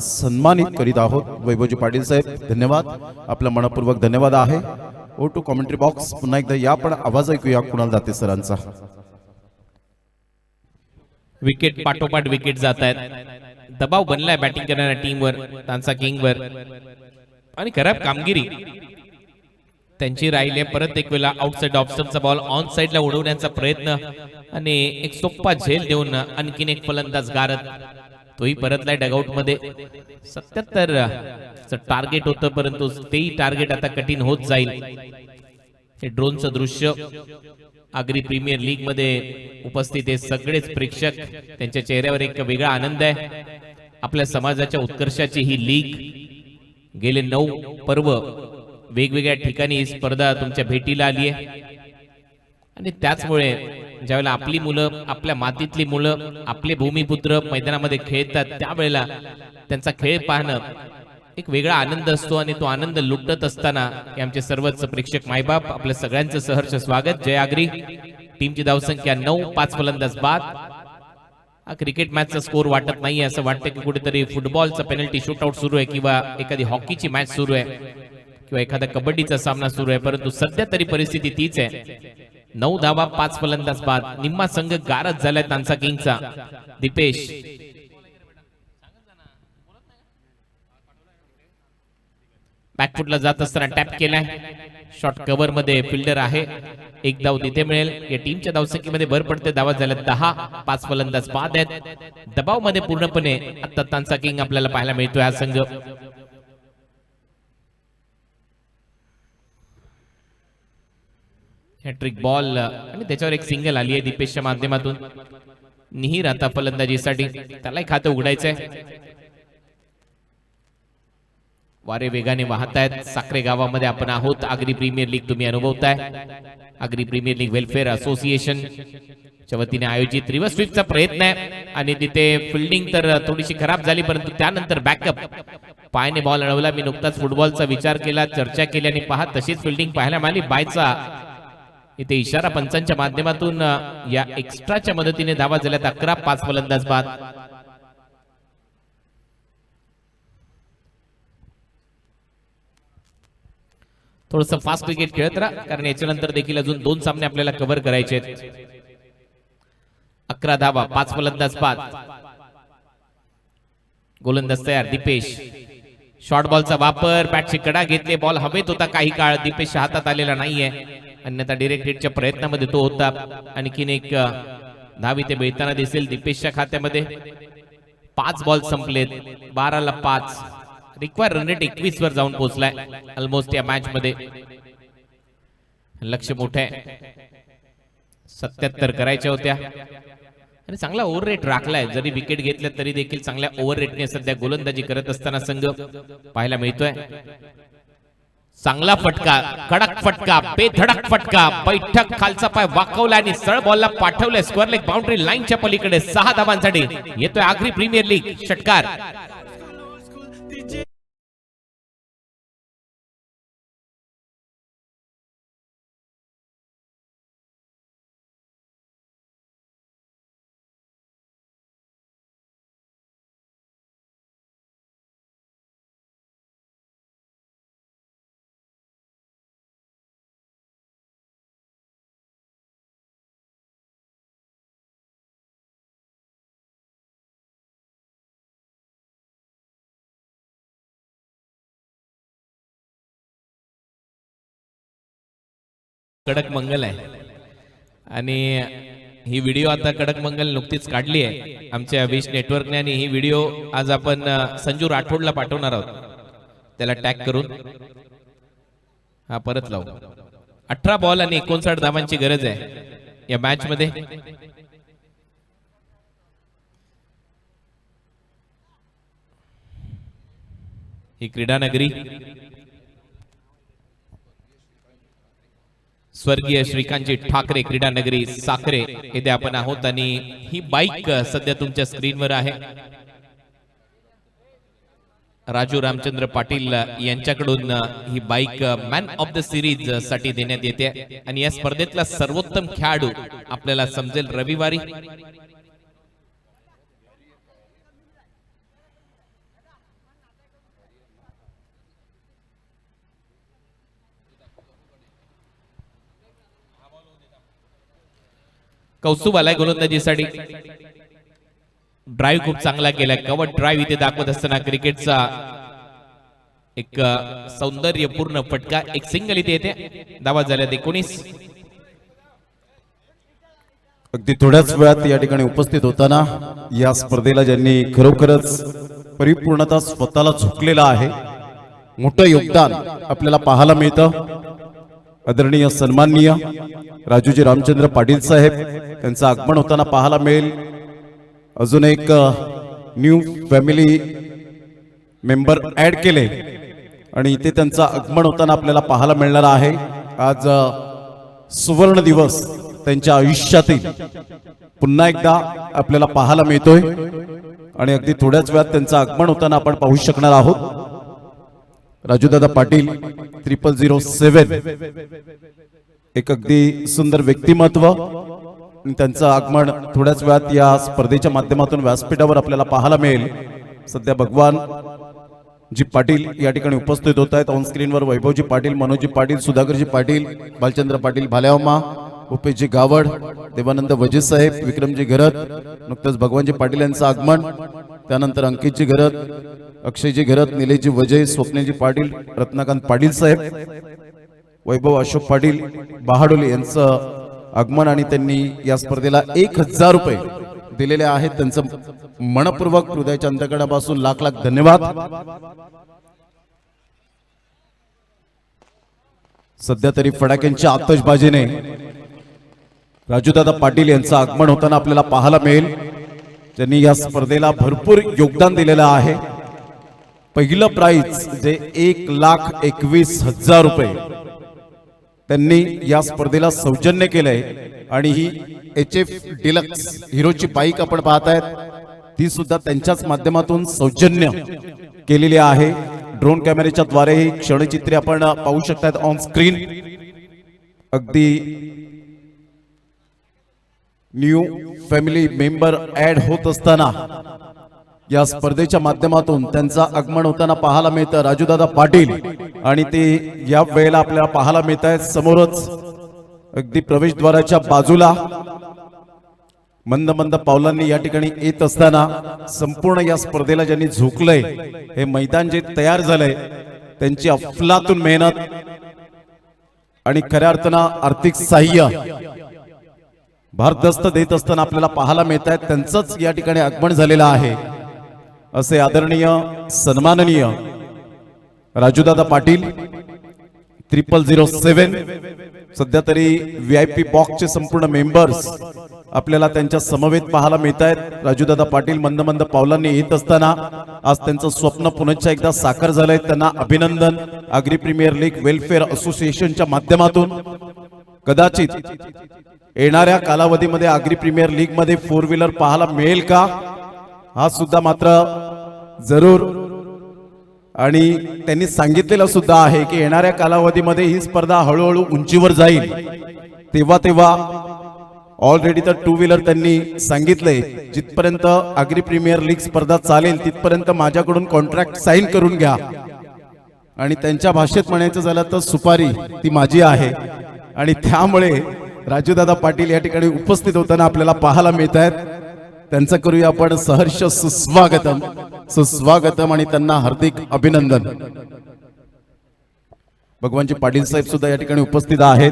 Speaker 1: सन्मानित करीत आहोत. वैभवजी पाटील साहेब धन्यवाद, आपला मनपूर्वक धन्यवाद आहे. ओ टू कॉमेंट्री बॉक्स पुन्हा एकदा या आपण आवाज ऐकूया कुणाल दाते सरांचा.
Speaker 4: विकेट पाठोपाठ विकेट जात आहेत. दबाव बनलाय बॅटिंग करणाऱ्या टीमवर, तांसा किंगवर आणि खराब कामगिरी त्यांची राहिली. परत एक वेळा आउटसाइड ऑप्शनचा बॉल ऑन साइडला उडवण्याचा प्रयत्न आणि एक सोप्पा झेल देऊन आणखीन एक फलंदाज गारद, तोही परतलाय डगआउट मध्ये. 77 टार्गेट होतं परंतु तेही टार्गेट आता कठीण होत जाईल. हे ड्रोनचं दृश्य आगरी प्रीमियर लीग मध्ये उपस्थित आहे सगळेच प्रेक्षक, त्यांच्या चेहऱ्यावर एक वेगळा आनंद आहे. आपल्या समाजाच्या उत्कर्षाची ही लीग गेले 9 पर्व वेगवेगळ्या ठिकाणी ही स्पर्धा तुमच्या भेटीला आली आहे आणि त्याचमुळे ज्यावेळेला आपली मुलं, आपल्या मातीतली मुलं, आपले भूमिपुत्र मैदानामध्ये खेळतात त्यावेळेला त्यांचा खेळ पाहणं एक वेगळा आनंद असतो आणि तो आनंद लुटत असताना हे आमचे सर्वच प्रेक्षक मायबाप आपल्या सगळ्यांचं सहर्ष स्वागत. जय आगरी. टीमची धावसंख्या 9, 5 फलंदाज बाद. हा क्रिकेट मॅचचा स्कोर वाटत नाहीये, असं वाटतं की कुठेतरी फुटबॉलचा पेनल्टी शूटआउट सुरू आहे किंवा एखादी हॉकीची मॅच सुरू आहे किंवा एखादा कबड्डीचा सामना सुरू आहे, परंतु सध्या तरी परिस्थिती तीच आहे. 9 धावा 5 फलंदाज बाद. निम्मा संघ गारद झालाय तांसा किंगचा. दीपेश बॅकफुटला जात असताना टॅप केलाय. शॉर्ट कव्हर मध्ये फिल्डर आहे. एक धाव तिथे मिळेल. या टीमच्या धावसंख्येमध्ये भर पडते. धावा झाल्या 10, 5 फलंदाज बाद आहेत. दबाव मध्ये पूर्णपणे आता तांसा किंग आपल्याला पाहायला मिळतोय हा संघ. हॅट्रिक बॉल आणि त्याच्यावर एक सिंगल आली आहे दीपेशच्या माध्यमातून. निहीर आता फलंदाजीसाठी, त्यालाही खातं उघडायचंय. वारे वेगाने वाहत आहेत. साखरे गावामध्ये आपण आहोत. आगरी प्रीमियर लीग तुम्ही अनुभवताय. Agri premier league welfare association च्या वतीने आयोजित रिव्हर्स स्वीपचा प्रयत्न आहे आणि तिथे फिल्डिंग तर थोडीशी खराब झाली परंतु त्यानंतर बॅकअप पायाने बॉल अडवला. मी नुकताच फुटबॉलचा विचार केला, चर्चा केली आणि पहा तशीच फिल्डिंग पाहायला मिळाली. बायचा इथे इशारा पंचांच्या माध्यमातून या एक्स्ट्राच्या मदतीने धावा झाल्यात 11, 5 फलंदाज बाद. थोडस फास्ट क्रिकेट खेळत राहा कारण याच्यानंतर देखील अजून 2 सामने आपल्याला कव्हर करायचे आहेत. 11 धावा 5 फलंदाज बाद. गोलंदाज तयार. दीपेश शॉर्ट बॉलचा वापर, बॅटची कडा घेतली, बॉल हवेत होता काही काळ, दीपेशच्या हातात आलेला नाहीये, अन्यथा डायरेक्ट हिटच्या प्रयत्नामध्ये तो होता. आणखीन एक धाव इथे मिळताना दिसेल दीपेशच्या खात्यामध्ये. 5 बॉल संपलेत, 12ला 5. रिक्वायर रन रेट 21 वर जाऊन पोहोचलाय ऑलमोस्ट या मॅच मध्ये. लक्ष मोठे आहे, 77 करायच्या होत्या आणि चांगला ओव्हर रेट राखलाय. जरी विकेट घेतल्या तरी देखील चांगल्या ओव्हर रेटने सध्या गोलंदाजी करत असताना संघ पाहायला मिळतोय. चांगला फटका, कडक फटका, बेधडक फटका, बैठक खालचा पाय वाकवला आणि सरळ बॉलला पाठवलंय स्क्वेअर लेग बाउंड्री लाईनच्या पलीकडे. 6 धावांसाठी येतोय आगरी प्रीमियर लीग षटकार. कडक मंगल आहे आणि ही व्हिडिओ आता कडक मंगल नुकतीच काढली आहे आमच्या विश नेटवर्कने आणि ही व्हिडिओ आज आपण संजू राठोडला पाठवणार आहोत त्याला टॅग करून. हा परत लावू. 18 बॉल आणि 59 धावांची गरज आहे या मॅच मध्ये. ही क्रीडा नगरी स्वर्गीय श्रीकांतजी ठाकरे क्रीडा नगरी साखरे येथे आपण आहोत आणि ही बाईक सध्या तुमच्या स्क्रीनवर आहे. राजू रामचंद्र पाटील यांच्याकडून ही bike man of the series साठी देण्यात येते आणि या स्पर्धेतला सर्वोत्तम खेळाडू आपल्याला समजेल रविवारी. कौस्तुभ आलाय गोलंदाजीसाठी. ड्राईव्ह खूप चांगला केलाय. कव्हर ड्राईव्ह इथे दाखवत असताना क्रिकेटचा एक सौंदर्यपूर्ण फटका. एक सिंगल इथे येते. धावा झाल्यात 19.
Speaker 1: अगदी थोड्याच वेळात या ठिकाणी उपस्थित होताना या स्पर्धेला ज्यांनी खरोखरच परिपूर्णता स्वतःला झुकलेला आहे, मोठं योगदान आपल्याला पाहायला मिळतं. आदरणीय सन्माननीय राजूजी रामचंद्र पाटील साहेब त्यांचं आगमन होताना पाहायला मिळेल. अजून एक न्यू फॅमिली मेंबर ऍड केले आणि इथे त्यांचं आगमन होताना आपल्याला पाहायला मिळणार आहे. आज सुवर्ण दिवस त्यांच्या आयुष्यातील पुन्हा एकदा आपल्याला पाहायला मिळतोय आणि अगदी थोड्याच वेळात त्यांचं आगमन होताना आपण पाहू शकणार आहोत. राजूदादा पाटील 0007 एक अगदी सुंदर व्यक्तिमत्व आणि त्यांचं आगमन थोड्याच वेळात या स्पर्धेच्या माध्यमातून व्यासपीठावर आपल्याला पाहायला मिळेल. सध्या भगवान जी पाटील या ठिकाणी उपस्थित होत आहेत. ऑन स्क्रीनवर वैभवजी पाटील, मनोजी पाटील, सुधाकरजी पाटील, बालचंद्र पाटील भाल्यामा, उपेशजी गावड, देवानंद वजे साहेब, विक्रमजी घरत, नुकतंच भगवानजी पाटील यांचं आगमन, त्यानंतर अंकितजी घरत, अक्षयजी घरत, निलेशजी वजे, स्वप्नेजी पाटील, रत्नाकांत पाटील साहेब, वैभव अशोक पाटील बहाडोली यांचं आगमन आणि त्यांनी या स्पर्धेला 1000 रुपये दिलेले आहेत. त्यांचं मनपूर्वक हृदयाच्या अंतकणापासून लाख लाख धन्यवाद. सध्या तरी फटाक्यांच्या आतषबाजीने राजूदादा पाटील यांचं आगमन होताना आपल्याला पाहायला मिळेल, ज्यांनी या स्पर्धेला भरपूर योगदान दिलेलं आहे. पहिलं प्राइज जे 1,21,000 रुपये त्यांनी या स्पर्धेला सौजन्य केलंय आणि ही HF डिलक्स हिरोची बाईक आपण पाहतायत, ती सुद्धा त्यांच्याच माध्यमातून सौजन्य केलेली आहे. ड्रोन कॅमेऱ्याच्या द्वारे ही क्षणचित्रे आपण पाहू शकतात ऑन स्क्रीन. अगदी न्यू फॅमिली मेंबर ऍड होत असताना या स्पर्धेच्या माध्यमातून त्यांचं आगमन होताना पाहायला मिळतं राजूदादा पाटील आणि ते या वेळेला आपल्याला पाहायला मिळत आहेत. समोरच अगदी प्रवेशद्वाराच्या बाजूला मंद मंद पावलांनी या ठिकाणी येत असताना संपूर्ण या स्पर्धेला ज्यांनी झुकलंय, हे मैदान जे तयार झालंय, त्यांची अफलातून मेहनत आणि खऱ्या अर्थानं आर्थिक सहाय्य भारदस्त देत असताना आपल्याला पाहायला मिळत आहेत. त्यांचंच या ठिकाणी आगमन झालेलं आहे. असे आदरणीय सन्माननीय राजूदादा पाटील 0007 सध्या तरी VIP बॉक्सचे संपूर्ण मेंबर्स आपल्याला त्यांच्या समवेत पाहायला मिळत आहेत. राजूदादा पाटील मंद मंद पावलांनी येत असताना आज त्यांचं स्वप्न पुन्हा एकदा साकार झालंय. त्यांना अभिनंदन. आगरी प्रीमियर लीग वेलफेअर असोसिएशनच्या माध्यमातून कदाचित येणाऱ्या कालावधीमध्ये आगरी प्रीमियर लीग मध्ये 4 व्हीलर पाहायला मिळेल का, हा सुद्धा मात्र जरूर. आणि त्यांनी सांगितलेलं सुद्धा आहे की येणाऱ्या कालावधीमध्ये ही स्पर्धा हळूहळू उंचीवर जाईल. तेव्हा ऑलरेडी तर 2 व्हीलर त्यांनी सांगितलंय, जिथपर्यंत आगरी प्रीमियर लीग स्पर्धा चालेल तिथपर्यंत माझ्याकडून कॉन्ट्रॅक्ट साईन करून घ्या. आणि त्यांच्या भाषेत म्हणायचं झालं तर सुपारी ती माझी आहे. आणि त्यामुळे राजूदादा पाटील या ठिकाणी उपस्थित होताना आपल्याला पाहायला मिळत आहेत. त्यांचं करूया आपण सहर्ष सुस्वागतम आणि त्यांना हार्दिक अभिनंदन. भगवानजी पाटील साहेब सुद्धा या ठिकाणी उपस्थित आहेत.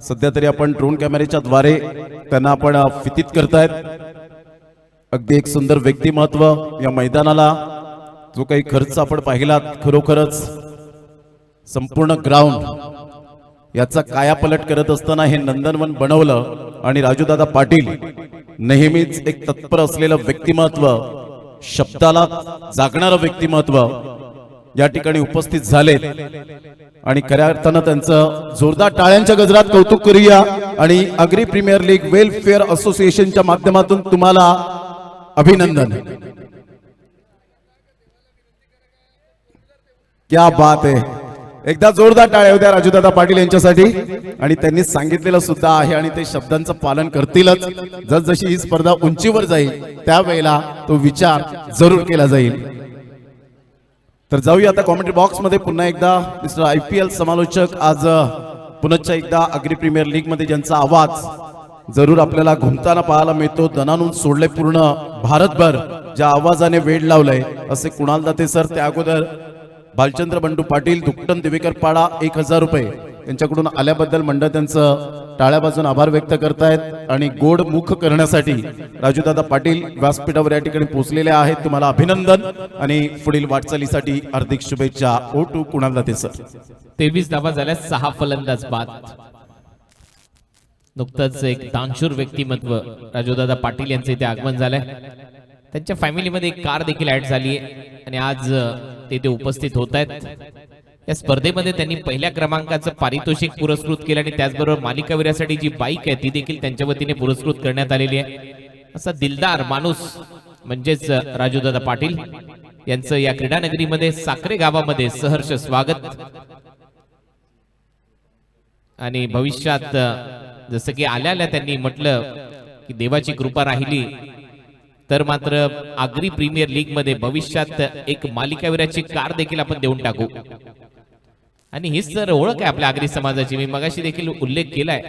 Speaker 1: सध्या तरी आपण ड्रोन कॅमेऱ्याच्या द्वारे त्यांना आपण फितीत करतायत. अगदी एक सुंदर व्यक्तिमत्व या मैदानाला जो काही खर्च आपण पाहिलात, खरोखरच संपूर्ण ग्राउंड याचा कायापलट करत असताना हे नंदनवन बनवलं. आणि राजूदादा पाटील नेहमीच एक तत्पर असलेलं व्यक्तिमत्व, शब्दाला जागणारं व्यक्तिमत्व या ठिकाणी उपस्थित झालेत. आणि खऱ्या अर्थानं त्यांचं जोरदार टाळ्यांच्या गजरात कौतुक करूया. आणि अग्री प्रीमियर लीग वेलफेअर असोसिएशनच्या माध्यमातून तुम्हाला अभिनंदन. क्या बात आहे. एकदा जोरदार टाळ्या होत्या राजूदादा पाटील यांच्यासाठी. आणि त्यांनी सांगितलेलं सुद्धा आहे आणि ते शब्दांचं पालन करतीलच. जसजशी ही स्पर्धा उंचीवर जाईल त्यावेळेला तो विचार जरूर केला जाईल. तर जाऊया आता कॉमेंट्री बॉक्स मध्ये. पुन्हा एकदा मिस्टर IPL समालोचक आज पुन्हा एकदा अग्री प्रीमियर लीग मध्ये ज्यांचा आवाज जरूर आपल्याला घुमताना पाहायला मिळतो. दणानून सोडले पूर्ण भारतभर ज्या आवाजाने वेड लावलंय असे कुणाल दाते सर. त्या अगोदर भालचंद्र बंडू पाटील, दुकटन दिवेकर पाडा 1000 रुपये त्यांच्याकडून आल्याबद्दल मंडळ त्यांचं टाळ्या वाजून आभार व्यक्त करतायत. आणि गोड मुख करण्यासाठी राजूदादा पाटील व्यासपीठावर या ठिकाणी पोहोचलेले आहेत. तुम्हाला अभिनंदन आणि पुढील वाटचालीसाठी हार्दिक शुभेच्छा. O2 Kunal Date sir.
Speaker 4: 23 धावा झाल्या, 6 फलंदाज बाद. नुकतंच एक दानशूर व्यक्तिमत्व राजूदादा पाटील यांचे इथे आगमन झालंय. त्यांच्या फॅमिलीमध्ये एक कार देखील ऍड झाली आहे आणि आज ते इथे उपस्थित होत आहेत. या स्पर्धेमध्ये त्यांनी पहिल्या क्रमांकाचं पारितोषिक पुरस्कृत केलं आणि त्याचबरोबर मालिकावीरासाठी जी बाईक आहे ती देखील त्यांच्या वतीने पुरस्कृत करण्यात आलेली आहे. असा दिलदार माणूस म्हणजेच राजूदादा पाटील यांचं या क्रीडानगरीमध्ये साखरे गावामध्ये सहर्ष स्वागत. आणि भविष्यात जसं की आल्याला त्यांनी म्हटलं की देवाची कृपा राहिली तर मात्र आग्री प्रीमियर लीग मध्ये भविष्यात एक मालिकावीराची कार देखील आपण देऊन टाकू. आणि हीच तर ओळख आहे आपल्या आग्री समाजाची. मी मगाशी देखील उल्लेख केलाय.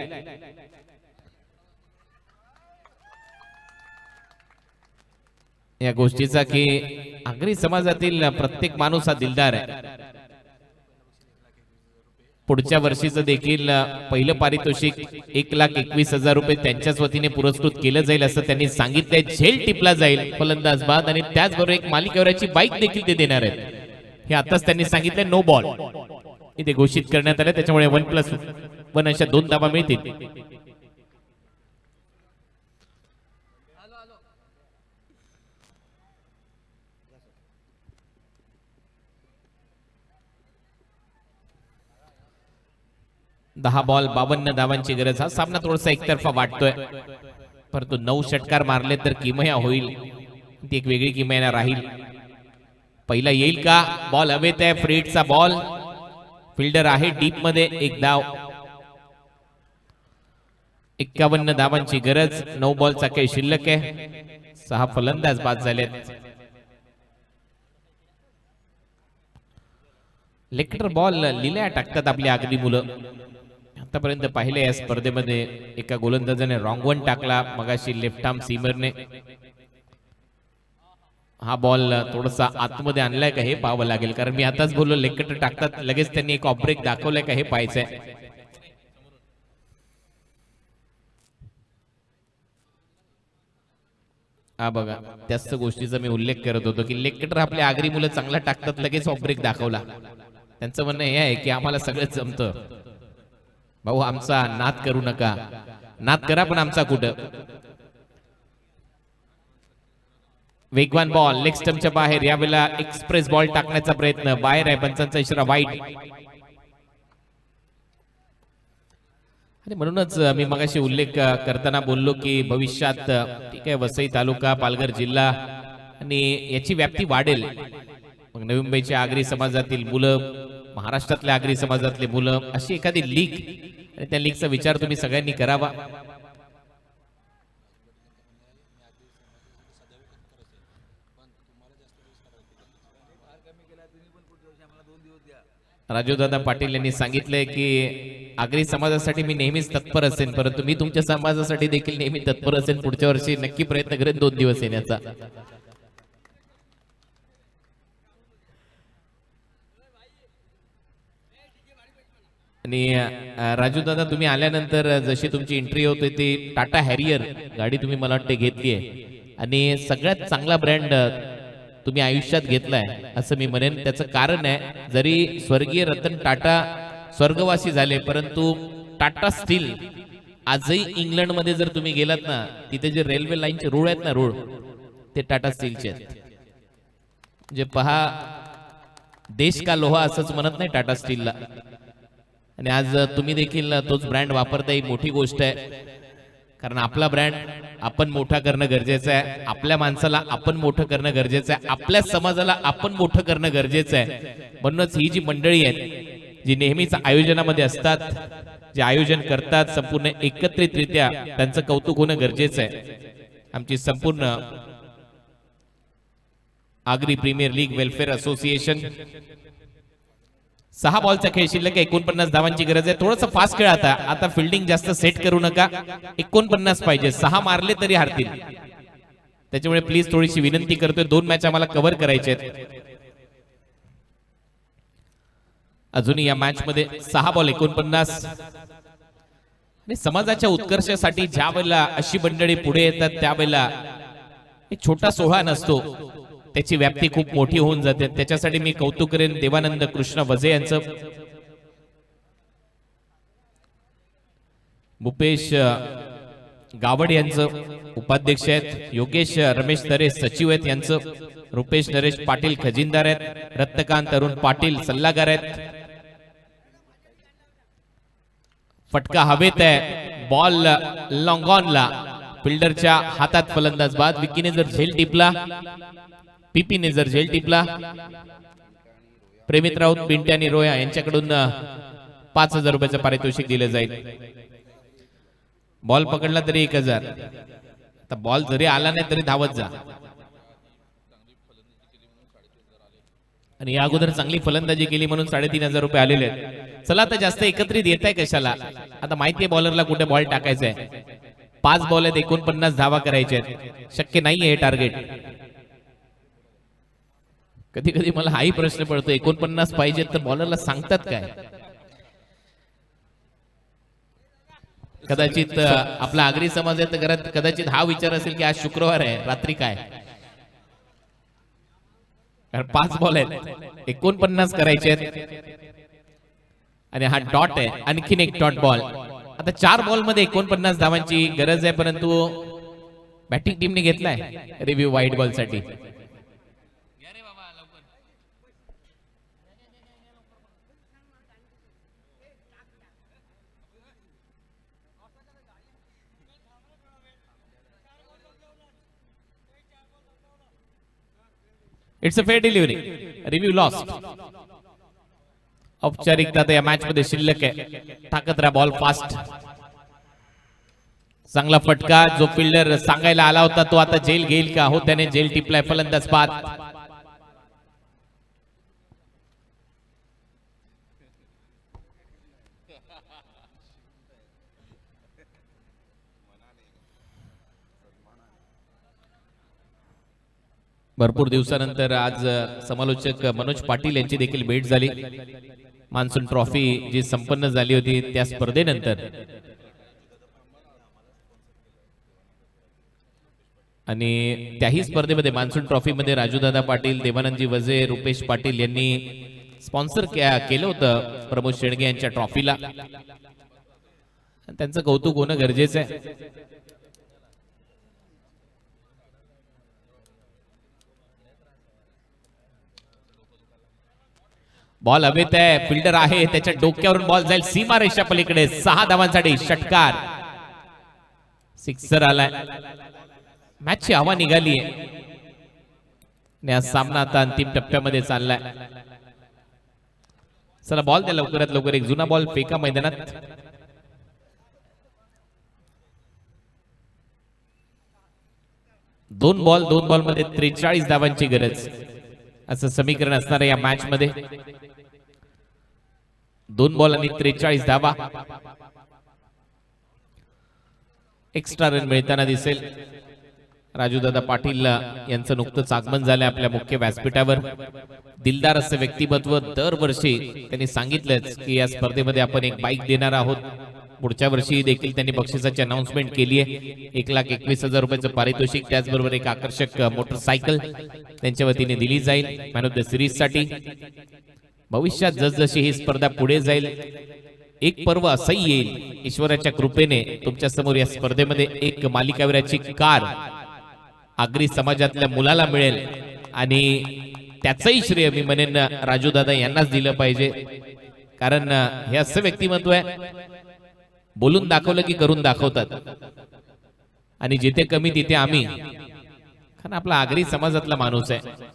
Speaker 4: या गोष्टीचा की आग्री समाजातील प्रत्येक माणूस हा दिलदार आहे. पुढच्या वर्षीचं देखील पहिलं पारितोषिक 1,21,000 रुपये त्यांच्याच वतीने पुरस्कृत केलं जाईल असं त्यांनी सांगितलंय. झेल टिपला जाईल फलंदाज बाद आणि त्याचबरोबर एक मालिकावीराची बाईक देखील ते देणार आहेत. हे आताच त्यांनी सांगितलंय. नो बॉल इथे घोषित करण्यात आलं, त्याच्यामुळे 1+1 अशा 2 धावा मिळतील. दहा बॉल 52 धावांची गरज. हा सामना थोडासा एकतर्फा वाटतोय, परंतु 9 षटकार मारले तर किमया होईल, ती एक वेगळी किमया राहील. पहिला येईल का? बॉल हवेत आहे. फ्रीडचा बॉल, फिल्डर आहे डीप मध्ये. 1 धाव. 51 धावांची गरज. 9 बॉलचा काही शिल्लक आहे. 6 फलंदाज बाद झालेत. लेक्टर बॉल लिल्या टाकतात आपली आगरी मुलं. आतापर्यंत पाहिले या स्पर्धेमध्ये एका गोलंदाजाने रॉंग वन टाकला मगाशी लेफ्ट आर्म सीमरने. हा बॉल थोडासा आतमध्ये आणलाय का हे पाहावं लागेल, कारण मी आताच बोललो लेग टाकतात लगेच त्यांनी एक ऑफ ब्रेक दाखवलाय का हे पाहायचंय. हा बघा, त्याच गोष्टीचा मी उल्लेख करत होतो की लेग आपल्या आगरी मुलं चांगला टाकतात, लगेच ऑफ ब्रेक दाखवला. त्यांचं म्हणणं हे आहे की आम्हाला सगळंच जमतं भाऊ, आमचा नाद करू नका. नाद करा पण आमचा कुठं. वेगवान बॉल लेग स्टंपच्या बाहेर. यावेळेला एक्सप्रेस बॉल टाकण्याचा प्रयत्न बाहेर आहे. पंचांचा इशारा वाईट. आणि म्हणूनच मी मगाशी उल्लेख करताना बोललो की भविष्यात ठीक आहे वसई तालुका, पालघर जिल्हा आणि याची व्याप्ती वाढेल. मग नवी मुंबईच्या आगरी समाजातील मुलं, महाराष्ट्रातल्या आगरी समाजातले मुलं, अशी एखादी लीग आणि त्या लीगचा विचार तुम्ही सगळ्यांनी करावा. राजूदादा पाटील यांनी सांगितलंय की आगरी समाजासाठी मी नेहमीच तत्पर असेल, परंतु मी तुमच्या समाजासाठी देखील नेहमी तत्पर असेल. पुढच्या वर्षी नक्की प्रयत्न करेन 2 दिवस येण्याचा. आणि राजू दादा तुम्ही आल्यानंतर जशी तुमची एंट्री होते ती टाटा हॅरियर गाडी तुम्ही मला वाटते घेतली आहे आणि सगळ्यात चांगला ब्रँड तुम्ही आयुष्यात घेतलाय असं मी म्हणेन. त्याचं कारण आहे, जरी स्वर्गीय रतन टाटा स्वर्गवासी झाले परंतु टाटा स्टील आजही इंग्लंडमध्ये जर तुम्ही गेलात ना, तिथे जे रेल्वे लाईनचे रूळ आहेत ना, रूळ ते टाटा स्टीलचे आहेत. म्हणजे पहा, देश का लोहा असंच म्हणत नाही टाटा स्टीलला. आणि आज तुम्ही देखील तोच ब्रँड वापरता, ही मोठी गोष्ट आहे. कारण आपला ब्रँड आपण मोठा करणं गरजेचं आहे, आपल्या माणसाला आपण मोठं करणं गरजेचं आहे, आपल्या समाजाला आपण मोठं करणं गरजेचं आहे. म्हणूनच ही जी मंडळी आहेत जी नेहमीच आयोजनामध्ये असतात, जे आयोजन करतात, संपूर्ण एकत्रितरित्या त्यांचं कौतुक होणं गरजेचं आहे. आमची संपूर्ण Agri premier league welfare association. 6 बॉलचा खेळ शिल्लक आहे, 49 धावांची गरज आहे. थोडंसं फास्ट खेळ आता फिल्डिंग जास्त सेट करू नका, 49 पाहिजे. 6 मारले तरी हारतील, त्याच्यामुळे प्लीज थोडीशी विनंती करतोय. 2 मॅच आम्हाला कव्हर करायचे आहेत. अजूनही या मॅच मध्ये 6 बॉल 49. आणि समाजाच्या उत्कर्षासाठी ज्या वेळेला अशी मंडळी पुढे येतात त्यावेळेला एक छोटा सोहळा नसतो, त्याची व्याप्ती खूप मोठी होऊन जाते. त्याच्यासाठी मी कौतुक करेन देवानंद कृष्ण वजे यांचं. भूपेश गावड यांचं उपाध्यक्ष आहेत, योगेश रमेश तरे सचिव आहेत यांचं, रुपेश नरेश पाटील खजिनदार आहेत, रत्नकांत अरुण पाटील सल्लागार आहेत. फटका हवेत आहे, बॉल लॉंग ऑनला, फिल्डरच्या हातात फलंदाज बाद. विकीने जर झेल टिपला, पीपीने जर झेल टिपला, प्रेमित राऊत, पिंट्या आणि रोया यांच्याकडून 5,000 रुपयाचं पारितोषिक दिलं जाईल. बॉल पकडला तरी 1,000. आता बॉल जरी आला नाही तरी धावत जा. आणि या अगोदर चांगली फलंदाजी केली म्हणून 3,500 रुपये आलेले आहेत. चला आता जास्त एकत्रित येत आहे कशाला, आता माहितीये बॉलरला कुठे बॉल टाकायचा आहे. 5 बॉल आहेत, 49 धावा करायच्या आहेत. शक्य नाहीये हे टार्गेट. कधी कधी मला हाही प्रश्न पडतो, 49 पाहिजेत तर बॉलरला सांगतात काय. कदाचित आपला आगरी समाज आहे तर कदाचित हा विचार असेल की आज शुक्रवार आहे, रात्री काय. कारण 5 बॉल आहेत, 49 करायचे आहेत. आणि हा डॉट आहे, आणखीन एक डॉट बॉल. आता 4 बॉल मध्ये 49 धावांची गरज आहे, परंतु बॅटिंग टीमने घेतलाय रिव्ह्यू वाईट बॉल साठी. It's a fair delivery, review lost. औपचारिकता तर या मॅच मध्ये शिल्लक आहे. टाकत राहा बॉल फास्ट. चांगला फटका, जो फिल्डर सांगायला आला होता तो आता जेल घेईल का. हो, त्याने जेल टिपलाय, फलंदाज बाद. भरपूर दिवसानंतर आज समालोचक मनोज पाटील यांची देखील भेट झाली. मान्सून ट्रॉफी जी संपन्न झाली होती त्या स्पर्धेनंतर, आणि त्याही स्पर्धेमध्ये मान्सून ट्रॉफी मध्ये राजूदादा पाटील, देवानंदजी वजे, रुपेश पाटील यांनी स्पॉन्सर केलं होतं प्रमोद शेडगे यांच्या ट्रॉफीला. त्यांचं कौतुक होणं गरजेचं आहे. बॉल हवेत आहे, फिल्डर आहे, त्याच्या डोक्यावरून बॉल जाईल सीमा रेषा पलीकडे. 6 धावांसाठी षटकार, सिक्सर आलाय. मॅचची हवा निघाली आहे. सामना आता अंतिम टप्प्यामध्ये चाललाय. चला बॉल द्या लवकरात लवकर. एक जुना बॉल फेका मैदानात. दोन बॉल मध्ये 43 धावांची गरज असं समीकरण असणार आहे या मॅच मध्ये. 2 बॉल आणि 43 धावा. एक्स्ट्रा रन मिळताना दिसेल. राजूदादा पाटील यांचं नुकतंच आगमन झालं आपल्या मुख्य व्यासपीठावर. दिलदार असं व्यक्तिमत्व. दरवर्षी त्यांनी सांगितलंच की या स्पर्धेमध्ये आपण एक बाईक देणार आहोत. पुढच्या वर्षी देखील त्यांनी बक्षिसाची अनाउन्समेंट केली आहे. 1,21,000 रुपयाचं पारितोषिक, त्याचबरोबर एक आकर्षक मोटरसायकल त्यांच्या वतीने दिली जाईल मॅन ऑफ द सिरीज साठी. भविष्यात जसजशी ही स्पर्धा पुढे जाईल एक पर्व असंही येईल ईश्वराच्या कृपेने तुमच्या समोर या स्पर्धेमध्ये एक मालिकावीराची कार आगरी समाजातल्या मुलाला मिळेल आणि त्याचंही श्रेय मी म्हणेन राजूदादा यांनाच दिलं पाहिजे. कारण हे असं व्यक्तिमत्व आहे, बोलून दाखवलं की करून दाखवतात. आणि जिथे कमी तिथे आम्ही, कारण आपला आगरी समाजातला माणूस आहे.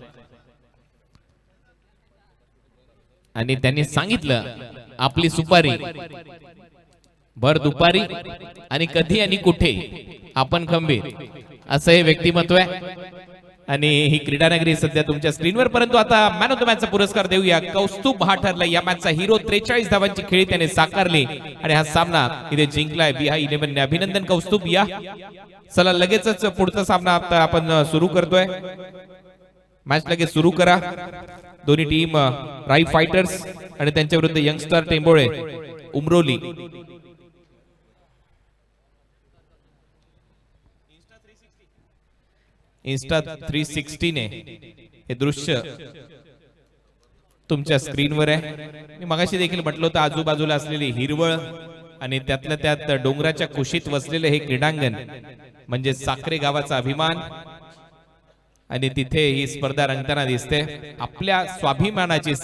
Speaker 4: आणि त्यांनी सांगितलं आपली सुपारी भर दुपारी आणि कधी आणि कुठे आपण खंबीर, असं हे व्यक्तिमत्व आहे. आणि ही क्रीडानगरी सध्या तुमच्या स्क्रीनवर. परंतु आता मॅन ऑफ द मॅचचा पुरस्कार देऊया. कौस्तुभ हा ठरला या मॅचचा हिरो. 43 धावांची खेळी त्याने साकारली आणि हा सामना इथे जिंकलाय बिहाई 11 ने. अभिनंदन कौस्तुभ. या चला लगेचच पुढचा सामना आता आपण सुरू करतोय. मॅच लगेच सुरू करा. दोन्ही टीम राई फायटर्स आणि त्यांच्या विरुद्ध यंगस्टर टेंबोळे उमरोली. इन्स्टा 360 ने हे दृश्य तुमच्या स्क्रीनवर आहे. मी मगाशी देखील म्हटलं होतं आजूबाजूला असलेली हिरवळ आणि त्यातल्या त्यात डोंगराच्या कुशीत वसलेले हे क्रीडांगण म्हणजे साखरे गावाचा अभिमान. आणि तिथे ही स्पर्धा रंगताना दिसते. आपल्या स्वाभिमानाची